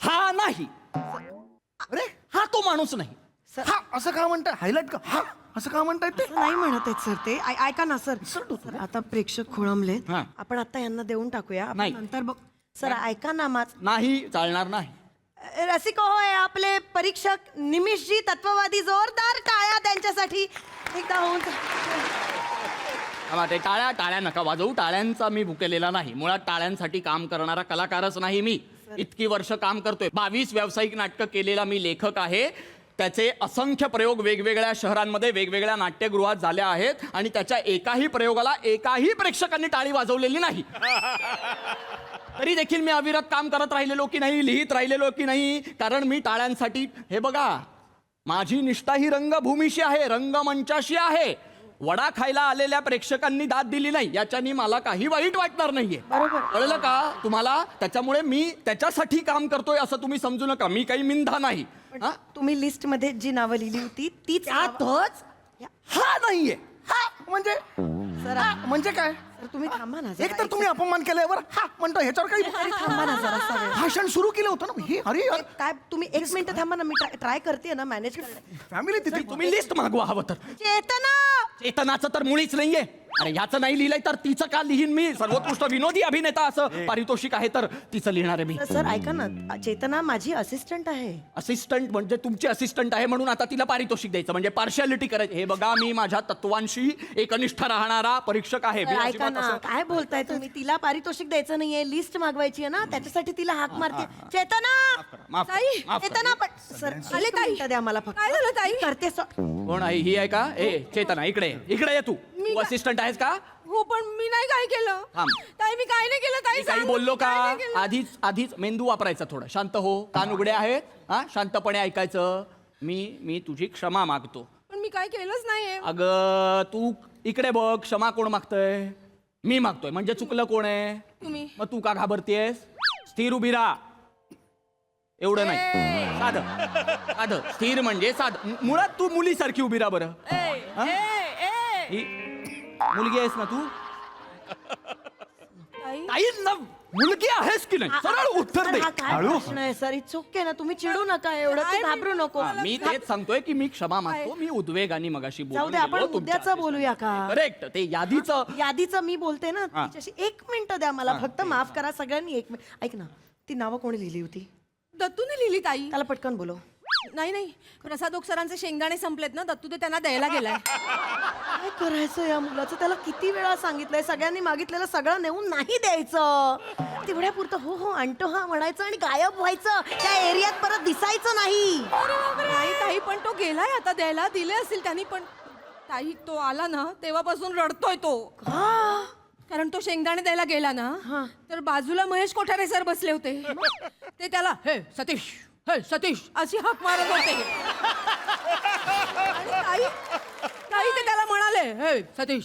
हा नाही. अरे हा तो माणूस नाही. हा असं का म्हणताय? हायलाइट का? हा असं का म्हणताय ते? असं नाही म्हणत आहेत सर ते. ऐका ना सर. सर आता प्रेक्षक खोळंबले. हा. आपण आता यांना देऊन टाकूया. आपण नाही. नंतर बघ. सर ऐका ना नाही चालणार नाही. रसिको होय आपले परीक्षक निमिषजी तत्ववादी. जोरदार टाळ्या त्यांच्यासाठी. एकदा होऊन ते टाळ्या नका वाजवू. टाळ्यांचा मी भुकेलेला नाही. मुळात टाळ्यांसाठी काम करणारा कलाकारच नाही मी. इतकी वर्ष काम करतोय. 22 व्यावसायिक नाटकं केलेला मी लेखक आहे. त्याचे असंख्य प्रयोग वेगवेगळ्या शहरांमध्ये वेगवेगळ्या नाट्यगृहात झाले आहेत आणि त्याच्या एकाही प्रयोगाला एकाही प्रेक्षकांनी टाळी वाजवलेली नाही. तरी देखील मी अविरत काम करत राहिलेलो की नाही, लिहित राहिलेलो की नाही, कारण मी टाळ्यांसाठी हे बघा माझी निष्ठा ही रंगभूमीशी आहे, रंगमंचाशी आहे. वडा खायला आलेल्या प्रेक्षकांनी दाद दिली नाही याच्यानी मला काही वाईट वाटणार नाहीये. कळलं का तुम्हाला? त्याच्यामुळे मी त्याच्यासाठी काम करतोय असं तुम्ही समजू नका. मी काही मिंधा नाही. हा? तुम्ही लिस्ट मध्ये जी नावं लिहिली होती तीच त्यातच हा नाहीये. हा म्हणजे सर म्हणजे काय? सर, तुम्ही थांबा ना जरा. एक तर तुम्ही अपमान केल्यावर हा म्हणतो ह्याच्यावर काही अरे थांबा ना जरा वेळ. भाषण सुरू केलं होतं ना हे. अरे यार, काय तुम्ही एक मिनिट थांबा ना, मी ट्राय करते ना मॅनेज करते. फॅमिली तिथे तुम्ही लिस्ट मागवा हवं तर. चेतना चेतनाचं तर मुळीच नाहीये. अरे ह्याचं नाही लिहिलंय तर तिचं का लिहीन मी? सर्वोत्कृष्ट विनोदी अभिनेता असं पारितोषिक आहे तर तिचं लिहिणार आहे मी. सर ऐका ना, चेतना माझी असिस्टंट आहे. असिस्टंट म्हणजे तुमची असिस्टंट आहे म्हणून आता तिला पारितोषिक द्यायचं म्हणजे पार्शालिटी करायची. हे बघा मी माझ्या तत्वांशी एकनिष्ठ राहणारा परीक्षक आहे. मी ऐका अजिबात ना, असं- काय बोलताय तुम्ही? तिला पारितोषिक द्यायचं नाहीये, लिस्ट मागवायची आहे ना, त्याच्यासाठी तिला हाक मारते. चेतना माफ करा, ताई, माफ करा. चेतना पण सर आले एक ताई. मिनिटं द्या मला फक्त. काय झालं ताई? करते कोण आहे ही? आहे का? ए चेतना इकडे ये. इकडे ये तू. तू असिस्टंट आहेस का? हो पण मी नाही काय केलं थांब. ताई, मी काय नाही केलं ताई. मी काही सांग, बोललो का? काय नाही केलं? आधीच मेंदू वापरायचा थोडं. शांत हो. कान उघडे आहेत. हा शांतपणे ऐकायचं. मी तुझी क्षमा मागतो. पण मी काय केलंच नाहीये. अगं तू इकडे बघ. क्षमा कोण मागतोय? मी मागतोय. म्हणजे चुकलं कोण आहे? तुम्ही. मग तू का घाबरतेस? स्थिर उभी राहा. एवढं नाही. साधं स्थिर म्हणजे मुळात तू मुलीसारखी उभी राहा बरं. हा? ही मुलगी आहेस ना तू? ताई ना मुलगी आहेस की नाही? सरळ उत्तर दे. हा काय प्रश्न आहे सर? इट्स ओके ना, तुम्ही चिडू नका एवढं, तू घाबरू नको. हा, मी तेच सांगतोय की मी क्षमा मागतो. मी उद्वेगाने मगाशी जाऊ दे, आपण मुद्द्याचं बोलूया का? करेक्ट. ते यादीचं मी बोलते ना हा. तिच्याशी. एक मिनिट द्या मला फक्त, माफ करा सगळ्यांनी. एक मिनिट ऐक ना, ती नावं कोणी लिहिली होती? दत्तूने लिहिली ताई. त्याला पटकन बोलव. नाही प्रसाद ओक सरांचे शेंगदाणे संपलेत ना, दत्तू ते त्यांना द्यायला गेलाय. काय करायचं या मुलाचं? त्याला किती वेळा सांगितलंय, सगळ्यांनी मागितलेलं सगळं नेऊन नाही द्यायचं. तेवढ्यापुरतं हो हो आणतो हा म्हणायचं आणि गायब व्हायचं. त्या एरियात परत दिसायचं नाही. नाही ताई, पण तो गेलाय आता द्यायला. दिले असतील त्यांनी, पण ताई तो आला ना तेव्हापासून रडतोय तो. कारण तो शेंगदाणे द्यायला गेला ना, तर बाजूला महेश कोठारे सर बसले होते. ते त्याला हे सतीश अशी हाक मारत होते. आणि ताई ते त्याला म्हणाले, हे Satish,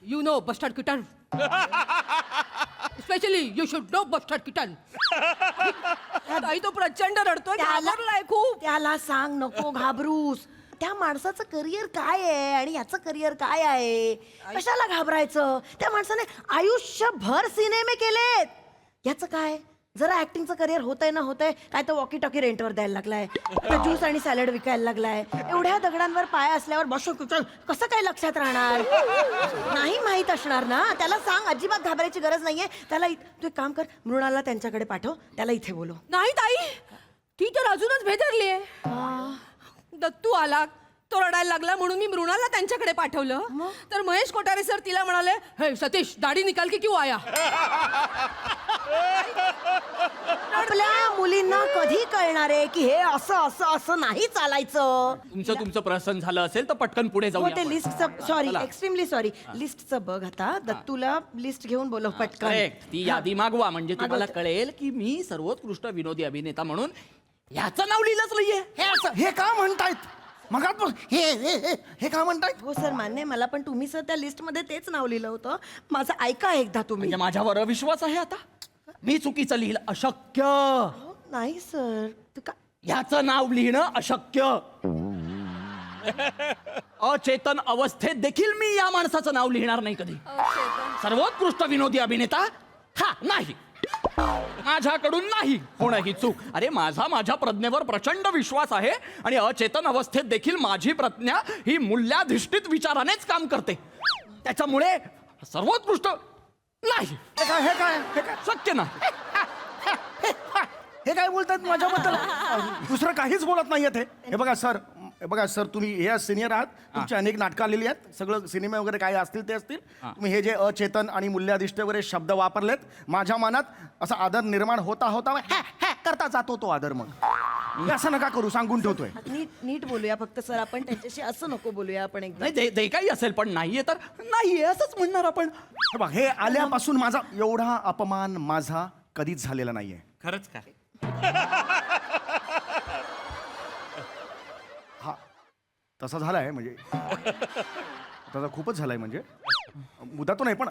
you know bustard kitten, specially you should know bustard kitten. ताई तो प्रचंड रडतोय, घाबरलाय खूप. त्याला सांग नको घाबरूस. त्या माणसाचं करिअर काय आहे आणि याचं करिअर काय आहे? कशाला घाबरायचं? त्या माणसाने आयुष्यभर सिनेमे केलेत. याचं काय? जरा ऍक्टिंगचं करिअर होतंय ना होतंय, काय तर वॉकी टॉकी रेंटवर द्यायला लागलाय, ज्यूस आणि सॅलड विकायला लागलाय. एवढ्या दगडांवर पाय असल्यावर कसं काय लक्षात राहणार? नाही माहित असणार ना. त्याला सांग अजिबात घाबरायची गरज नाहीये. त्याला तू एक काम कर, मृणाला त्यांच्याकडे पाठव, त्याला इथे बोलव. नाही ताई, ती तर अजूनच भेदरलीये. दत्तू आला, तो रडायला लागला म्हणून मी मृणाला त्यांच्याकडे पाठवलं. तर महेश कोठारे सर तिला म्हणाले, हे सतीश दाढी निकाल की क्यों आया? आपल्या मुलींना कधी कळणार आहे की हे असं नाही चालायचं? तुमचं प्रसन्न झालं असेल तर पटकन पुढे हो, जाऊ. ते लिस्टचं सॉरी, एक्स्ट्रीमली सॉरी, लिस्टचं बघ आता. दत्तूला लिस्ट घेऊन बोलव पटकन. करेक्ट. ती यादी मागवा म्हणजे तुम्हाला कळेल की मी सर्वोत्कृष्ट विनोदी अभिनेता म्हणून याचं नाव लिहिलंच नाहीये. हे का म्हणतायत? मग हे का म्हणतायत? हो सर, मान्य आहे मला, पण तुम्ही सर त्या लिस्ट मध्ये तेच नाव लिहिलं होतं. माझं ऐका एकदा तुम्ही. म्हणजे माझ्यावर अविश्वास आहे आता? मी चुकीचं लिहिलं? अशक्य. नाही सर, तू का याचं नाव लिहिणं अशक्य. अचेतन अवस्थेत देखील मी या माणसाचं नाव लिहिणार नाही कधी. सर्वोत्कृष्ट विनोदी अभिनेता हा नाही. माझ्याकडून नाही होणं ही चूक. अरे माझ्या प्रज्ञेवर प्रचंड विश्वास आहे आणि अचेतन अवस्थेत देखील माझी प्रज्ञा ही मूल्याधिष्ठित विचारानेच काम करते. त्याच्यामुळे सर्वोत्कृष्ट नाही. हे काय शक्य नाही. हे काय बोलतात माझ्याबद्दल? दुसरं काहीच बोलत नाहीये ते. हे बघा सर, तुम्ही हे सिनियर आहात. तुमची अनेक नाटकं आलेली आहेत. सगळं सिनेमे वगैरे काय असतील ते असतील. तुम्ही हे जे अचेतन आणि मूल्याधिष्ठ वगैरे शब्द वापरलेत, माझ्या मनात असा आदर निर्माण होता करता जातो तो आदर. मग असं नका करू, सांगून ठेवतोय. नीट बोलूया फक्त सर, आपण त्यांच्याशी असं नको बोलूया आपण एकदा. नाही ते काही असेल पण नाहीये तर नाहीये असंच म्हणणार आपण. हे आल्यापासून माझा एवढा अपमान माझा कधीच झालेला नाहीये. खरंच काय? हा तसा झालाय म्हणजे त्याचा खूपच झालाय म्हणजे मुद्दा तो नाही पण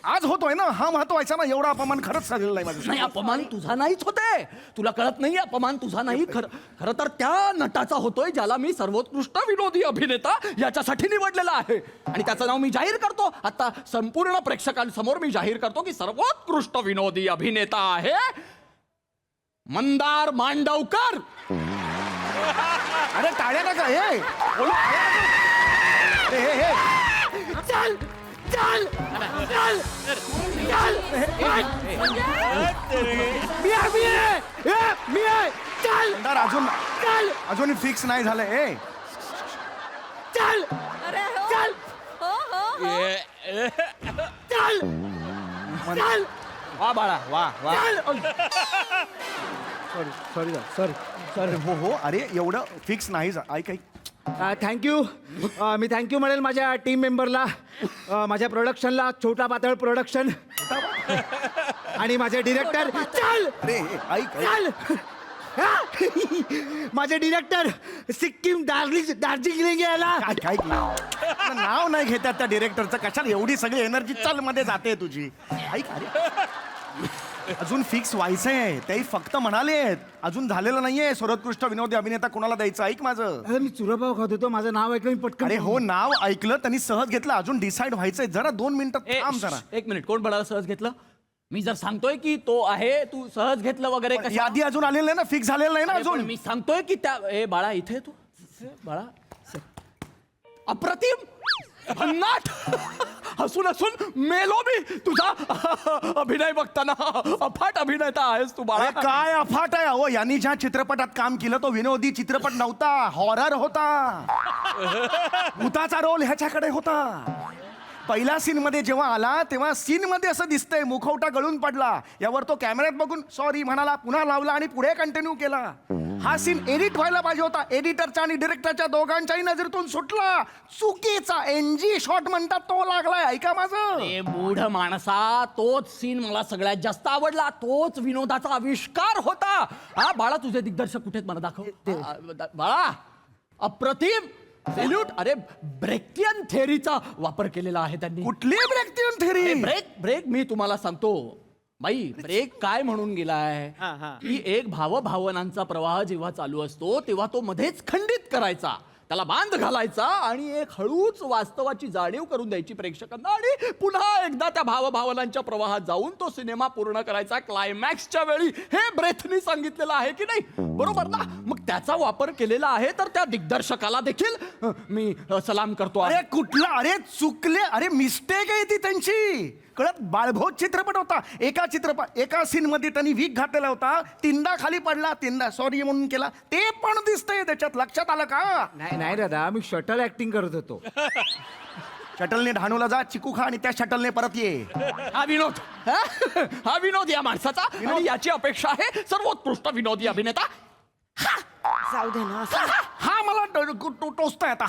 आज होतोय ना हा महत्वाचा ना एवढा अपमान खरंच झालेला नाही माझं नाही अपमान तुझा नाहीच होते तुला कळत नाही अपमान तुझा नाही खरं तर त्या नटाचा होतोय ज्याला मी सर्वोत्कृष्ट विनोदी अभिनेता याच्यासाठी निवडलेला आहे आणि त्याचं नाव मी जाहीर करतो आता संपूर्ण प्रेक्षकांसमोर मी जाहीर करतो की सर्वोत्कृष्ट विनोदी अभिनेता आहे मंदार मांडवकर. अरे टाळ्या नका हे चल चल चल चल मी आहे चल मंदार अजून फिक्स नाही झालंय ए चल अरे हो चल हो हो चल चल वा बाळा वा वा सॉरी सॉरी सॉरी हो हो अरे एवढं फिक्स नाही ऐक ऐक थँक्यू मी थँक्यू म्हणेल माझ्या टीम मेंबरला माझ्या प्रोडक्शनला छोटा पातळ प्रोडक्शन आणि माझे डिरेक्टर चल अरे ऐक चल माझे डिरेक्टर सिक्कीम दार्जिलिंग यायला ऐक नाव नाही घेतात त्या डिरेक्टरचं कशाला एवढी सगळी एनर्जी चल मध्ये जाते तुझी ऐक अरे अजून फिक्स व्हायचंय तेही फक्त म्हणालेत अजून झालेलं नाहीये सर्वोत्कृष्ट विनोदी अभिनेता कोणाला द्यायचं ऐक माझं अरे मी चुरापाव खात होतो माझं नाव ऐकलं मी पटकन अरे हो नाव ऐकलं त्यांनी सहज घेतलं अजून डिसाईड व्हायचंय जरा 2 मिनिटं थांब जरा एक मिनिट कोण बळाला सहज घेतलं मी जर सांगतोय की तो आहे तू सहज घेतलं वगैरे कसं यादी अजून आलेलं नाही ना फिक्स झालेलं नाही ना अरे पण अजून मी सांगतोय की त्या ए बाळा इथे तू बाळा अप्रतिम भन्नाट हसून हसून मेलो मी तुझा अभिनय बघताना अफाट अभिनेता आहेस तू बाळा अरे काय अफाट आहे हो यांनी ज्या चित्रपटात काम केलं तो विनोदी चित्रपट नव्हता हॉरर होता भूताचा रोल ह्याच्याकडे होता पहिल्या सीन मध्ये जेव्हा आला तेव्हा सीन मध्ये असं दिसतंय मुखवटा गळून पडला यावर तो कॅमेऱ्यात बघून सॉरी म्हणाला पुन्हा लावला आणि पुढे कंटिन्यू केला हा सीन एडिट व्हायला पाहिजे होता एडिटरच्या आणि डिरेक्टरच्या दोघांच्याही नजरेतून सुटला चुकीचा एनजी शॉट म्हणतात तो लागलाय ऐका माझं ए मूढ माणसा तोच सीन मला सगळ्यात जास्त आवडला तोच विनोदाचा आविष्कार होता हा बाळा तुझे दिग्दर्शक कुठे मला दाखव बाळा अप्रतिम सॅल्यूट अरे ब्रेकियन थेअरीचा वापर केलेला आहे त्यांनी कुठली ब्रेकियन थेअरी ब्रेक मी तुम्हाला सांगतो बाई ब्रेक काय म्हणून गेलाय की एक भावभावनांचा प्रवाह जेव्हा चालू असतो तेव्हा तो मध्येच खंडित करायचा त्याला बांध घालायचा आणि एक हळूच वास्तवाची जाणीव करून द्यायची प्रेक्षकांना आणि पुन्हा एकदा त्या भावभावनांच्या प्रवाहात जाऊन तो सिनेमा पूर्ण करायचा क्लायमॅक्सच्या वेळी हे ब्रेथनी सांगितलेलं आहे की नाही बरोबर ना मग त्याचा वापर केलेला आहे तर त्या दिग्दर्शकाला देखील मी सलाम करतो अरे कुठला अरे चुकले अरे मिस्टेक आहे ती त्यांची कळत बाळभोज चित्रपट होता एका सीन मध्ये त्यांनी वीक घातलेला होता तीनदा खाली पडला तीनदा सॉरी म्हणून केला ते पण दिसतंय त्याच्यात लक्षात आलं का नाही दादा मी शटल ऍक्टिंग करत होतो शटलने ढाणूला जा चिकू खा आणि त्या शटलने परत ये हा विनोद या माणसाचा आणि याची अपेक्षा आहे सर्वोत्कृष्ट विनोदी अभिनेता जाऊ दे ना हा मला टोचताय आता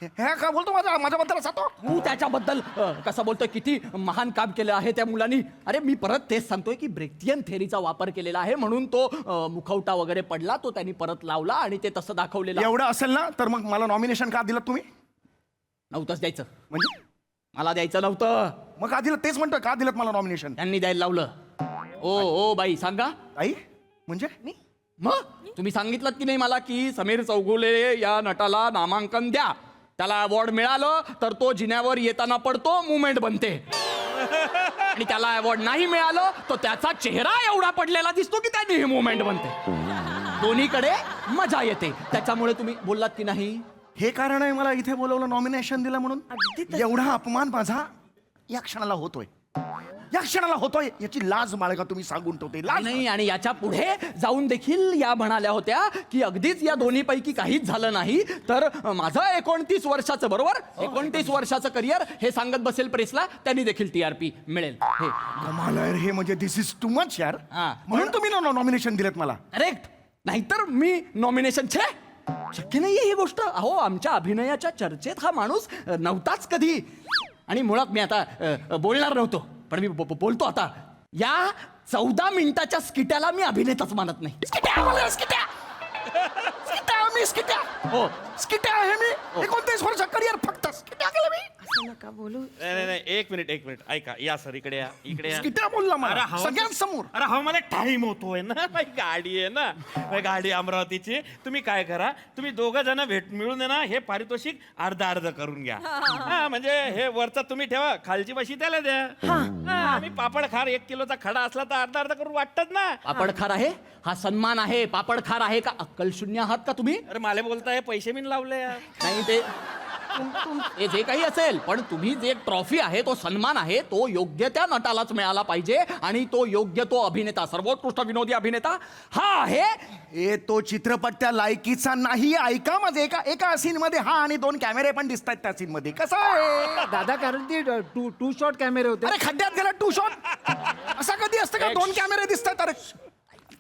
हे का बोलतो माझ्याबद्दल असा तो तू त्याच्याबद्दल कसं बोलतोय किती महान काम केलं आहे त्या मुलांनी अरे मी परत तेच सांगतोय की ब्रेकियन थेअरीचा वापर केलेला आहे म्हणून तो मुखवटा वगैरे पडला तो त्यांनी परत लावला आणि ते तसं दाखवलेलं एवढं असेल ना तर मग मला नॉमिनेशन का दिलं तुम्ही नव्हतंच द्यायचं म्हणजे मला द्यायचं नव्हतं मग का दिलं तेच म्हणतोय का दिलं मला नॉमिनेशन त्यांनी द्यायला लावलं ओ बाई सांगा आई म्हणजे मग तुम्ही सांगितलं की नाही मला की समीर चौगुले या नटाला नामांकन द्या त्याला अवॉर्ड मिळालं तर तो जिन्यावर येताना पडतो मुवमेंट बनते आणि त्याला अवॉर्ड नाही मिळालं तर त्याचा चेहरा एवढा पडलेला दिसतो की त्याने ही मुवमेंट बनते दोन्हीकडे मजा येते त्याच्यामुळे तुम्ही बोललात की नाही हे कारण आहे मला इथे बोलवलं नॉमिनेशन दिलं म्हणून एवढा अपमान माझा या क्षणाला होतोय याची लाज बाळगा तुम्ही सांगून ठेवते लाज नाही आणि याच्या पुढे जाऊन देखील या म्हणाल्या होत्या की अगदीच या दोन्हीपैकी काहीच झालं नाही तर माझं 29 वर्षाचं बरोबर 29 वर्षाचं करिअर हे सांगत बसेल प्रेसला त्यांनी देखील TRP मिळेल हे कमाल आहे हे म्हणजे दिस इज टू मच यार म्हणून तुम्ही नॉमिनेशन दिलेत मला करेक्ट नाहीतर मी नॉमिनेशन शक्य नाहीये ही गोष्ट अहो आमच्या अभिनयाच्या चर्चेत हा माणूस नव्हताच कधी आणि मुळात मी आता बोलणार नव्हतो पण मी बोलतो आता या 14 मिनिटाच्या स्किट्याला मी अभिनेताच मानत नाही मी स्किट्या हो स्किट्या आहे मी 29 वर्ष करिअर फक्त स्किट्या केलं मी असं नका बोलू. नाही एक मिनिट ऐका या सर इकडे या इकडे या स्किट्या बोलला मला अरे हवा- सगळ्यांसमोर. अरे हा मला टाइम होतोय ना माझी गाडी आहे ना माझी गाडी अमरावतीची. तुम्ही काय करा तुम्ही दोघं जण मिळून आहे ना हे पारितोषिक अर्धा अर्ध करून घ्या. हा म्हणजे हे वरचा तुम्ही ठेवा खालची बशी त्याला द्या. हा, आम्ही पापड खार 1 किलोचा खडा असला तर अर्धा अर्ध करून वाटतात ना. पापड खार आहे हा सन्मान आहे. पापड खार आहे का अक्कल शून्य आहात का तुम्ही? अरे मला बोलताय पैसे मी लावले यार. नाही ते हे जे काही असेल पण तुम्ही जे ट्रॉफी आहे तो सन्मान आहे तो योग्य त्या नटालाच मिळाला पाहिजे आणि तो योग्य तो अभिनेता सर्वोत्कृष्ट विनोदी अभिनेता हा आहे. ए तो चित्रपट त्या लायकीचा नाही. ऐका माझे एका सीन मध्ये हा आणि 2 कॅमेरे पण दिसतात त्या सीन मध्ये. कसं आहे दादा कारण ती टू शॉट कॅमेरे होते. अरे खड्ड्यात गेला 2 शॉट असा कधी असतं का 2 कॅमेरे दिसतात. अरे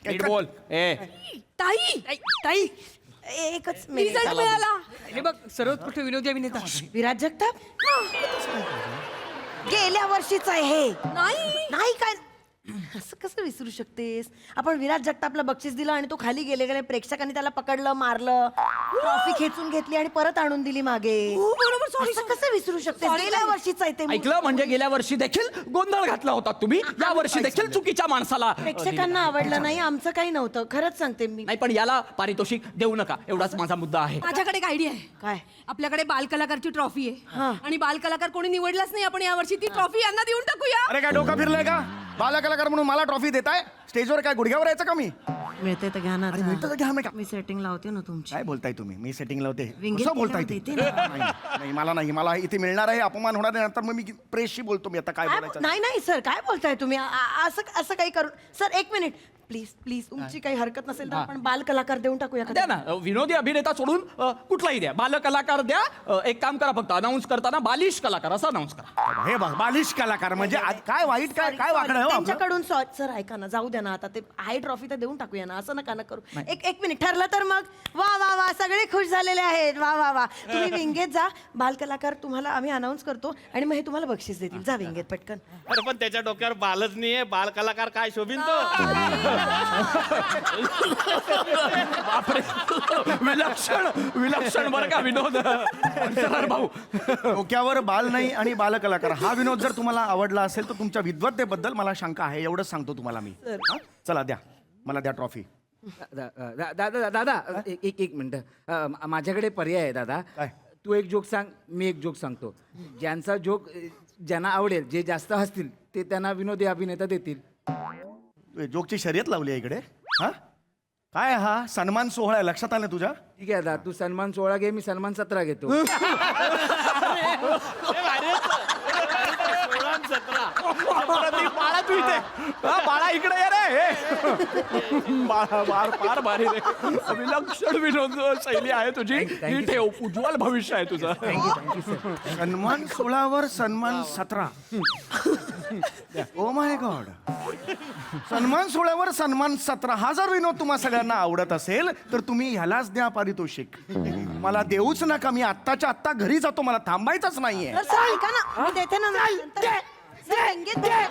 नीट बोल ए ताई एकच मिनिट. रिझल्ट मिळाला. हे बघ सर्वोत्कृष्ट विनोदी अभिनेता. विराज जगताप गेल्या वर्षीच आहे हे. नाही काय असं कसं विसरू शकतेस. आपण विराज जगतापला बक्षीस दिलं आणि तो खाली गेले प्रेक्षकांनी त्याला पकडलं मारलं ट्रॉफी खेचून घेतली आणि परत आणून दिली मागे. बरोबर असं कसं विसरू शकतेस. गेल्या वर्षीच आहे ते. ऐकलं म्हणजे गेल्या वर्षी देखील गोंधळ घातला होता तुम्ही. या वर्षी देखील चुकीच्या माणसाला प्रेक्षकांना आवडलं नाही आमचं काही नव्हतं खरंच सांगते मी. नाही पण याला पारितोषिक देऊ नका एवढाच माझा मुद्दा आहे. माझ्याकडे एक आयडिया आहे. काय आपल्याकडे बालकलाकारची ट्रॉफी आहे आणि बालकलाकार कोणी निवडलाच नाही. आपण यावर्षी ती ट्रॉफी यांना देऊन टाकूया. अरे काय डोका फिरलंय का. बालकलाकार म्हणून मला ट्रॉफी देताय. स्टेजवर काय गुडघ्यावर यायचं का मी. मिळते तर घ्या ना. मिळतं तर घ्या मी का. मी सेटिंग लावते ना तुमची. काय बोलताय तुम्ही. मी सेटिंग लावते विंगेत कसं बोलताय ते. केल्यावर देते ना. नाही मला नाही. मला इथे मिळणार आहे अपमान होणार आहे. नंतर मग मी प्रेसशी बोलतो मी आता काय बोलायचं. नाही नाही सर काय बोलताय तुम्ही असं काही करू. सर एक मिनिट प्लीज तुमची काही हरकत नसेल तर आपण बाल कलाकार देऊन टाकूया का? द्या ना विनोदी अभिनेता सोडून कुठलाही द्या. बालकलाकार द्या. एक काम करा फक्त अनाऊन्स करताना बालिश कलाकार असं अनाऊन्स करा. हे बघ बालिश कलाकार म्हणजे काय वाईट काय काय वागणं आहे हो आपलं? त्यांच्याकडून सर ऐका ना जाऊ द्या ना आता ते आहे ट्रॉफी तर देऊन टाकूया ना. असं नका ना करू. एक मिनिट ठरलं तर मग वा वा वा सगळे खुश झालेले आहेत. वा वा वा तुम्ही विंगेत जा. बाल कलाकार तुम्हाला आम्ही अनाऊन्स करतो आणि मग हे तुम्हाला बक्षीस देतील. जा विंगेत पटकन. अरे पण त्याच्या डोक्यावर बालच नाहीये. बाल कलाकार काय शोभीन तो. बापरे विलक्षण बरं का विनोद सर भाऊ. डोक्यावर बाल नाही आणि बालकलाकार हा विनोद जर तुम्हाला आवडला असेल तर तुमच्या विद्वत्तेबद्दल मला शंका आहे. एवढंच सांगतो तुम्हाला मी. हा? चला द्या मला द्या ट्रॉफी. दादा एक मिनिट माझ्याकडे पर्याय आहे दादा. काय? तू एक जोक सांग मी एक जोक सांगतो. ज्यांचा जोक ज्यांना आवडेल जे जास्त हसतील ते त्यांना विनोदी अभिनेता देतील. जोकची शर्यत लावली आहे इकडे. हा काय हा सन्मान सोहळा आहे लक्षात आलं तुझ्या. ठीक आहे दादा तू सन्मान 16 घे मी सन्मान 17 घेतो. बाळा तू इथे बाळा इकडे ये रे. फार भारी रे. विलक्षण विनोद शैली आहे तुझी. ही ठेव उज्ज्वल भविष्य आहे तुझं. सन्मान 16वर सन्मान 17. Oh my God. सन्मान 16वर सन्मान 17 हा जर विनोद तुम्हा सगळ्यांना आवडत असेल तर तुम्ही ह्यालाच द्या पारितोषिक. मला देऊच नका. मी आत्ताच्या आत्ता घरी जातो. मला थांबायचंच नाहीये. सर ऐका ना मी देते ना नंतर. सर, विंगेत द्या.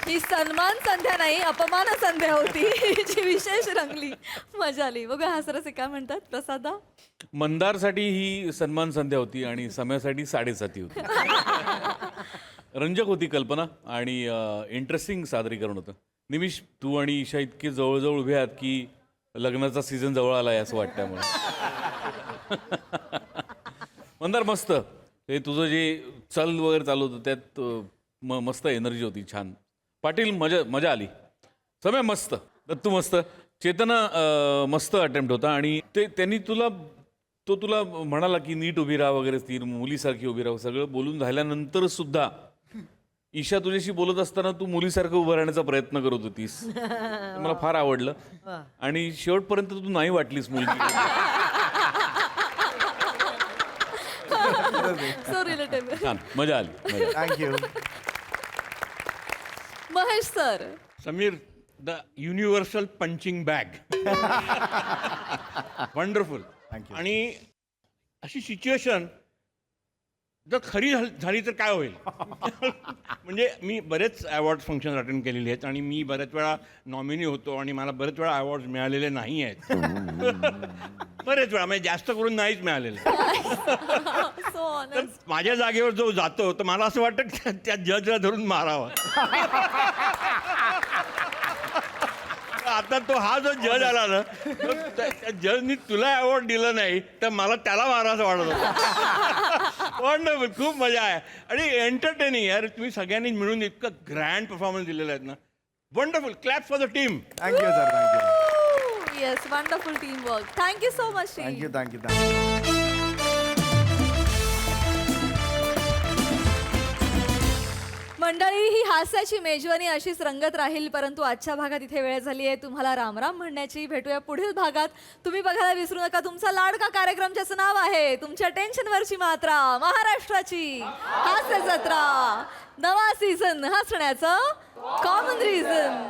ही सन्मान संध्या नाही अपमान संध्या होती जी विशेष रंगली. मजा आली. बघा हासरसे काय म्हणतात प्रसादा. मंदारसाठी ही सन्मान संध्या होती आणि सम्यासाठी 7.5 होती. रंजक होती कल्पना आणि इंटरेस्टिंग सादरीकरण होतं. निमिष तू आणि ईशा इतके जवळजवळ उभे आहात की लग्नाचा सीझन जवळ आलाय असं वाटतंय मला. मंदार मस्त. हे तुझं जे चल वगैरे चालू होतं त्यात मस्त एनर्जी होती. छान. पाटील मजा आली. समय मस्त. दत्तू मस्त. चेतना मस्त अटेम्प्ट होता आणि त्यांनी तुला म्हणाला की नीट उभी राहा वगैरे स्थिर मुलीसारखी उभी राहा. सगळं बोलून झाल्यानंतर सुद्धा ईशा तुझ्याशी बोलत असताना तू मुलीसारखं उभं राहण्याचा प्रयत्न करत होतीस. मला फार आवडलं आणि शेवटपर्यंत तू नाही वाटलीस मुलगी. So relatable. छान मजा आली. Thank you. Mahesh sir. Sameer the universal punching bag. Wonderful. आणि अशी सिच्युएशन जर खरी झाली तर काय होईल? म्हणजे मी बरेच अवॉर्ड फंक्शन अटेंड केलेले आहेत आणि मी बऱ्याच वेळा नॉमिनी होतो आणि मला बरेच वेळा अवॉर्ड मिळालेले नाही आहेत. बरेच वेळा म्हणजे जास्त करून नाहीच मिळालेले. तर माझ्या जागेवर जो जातो तर मला असं वाटतं की त्या जजला धरून मारावा. आता तो हा जो जज आला ना त्या जजनी तुला अवॉर्ड दिलं नाही तर मला त्याला मारायचं वाटत होतं. वंडरफुल, खूप मजा आहे आणि एंटरटेनिंग. यार तुम्ही सगळ्यांनी मिळून इतकं ग्रँड परफॉर्मन्स दिलेलं आहेत ना. Wonderful, clap for the team. Thank you sir, thank you. Yes, wonderful team work. Thank you so much. Thank you thank you thank you. मंडळी, ही हास्याची मेजवानी अशीच रंगत राहील, परंतु आजच्या भागात इथे वेळ झाली आहे तुम्हाला रामराम म्हणण्याची. भेटूया पुढील भागात. तुम्ही बघायला विसरू नका तुमचा लाडका कार्यक्रम ज्याचं नाव आहे तुमच्या टेन्शनवरची मात्रा, महाराष्ट्राची हास्य जत्रा. नवा सीझन हसण्याचं कॉमन रिझन.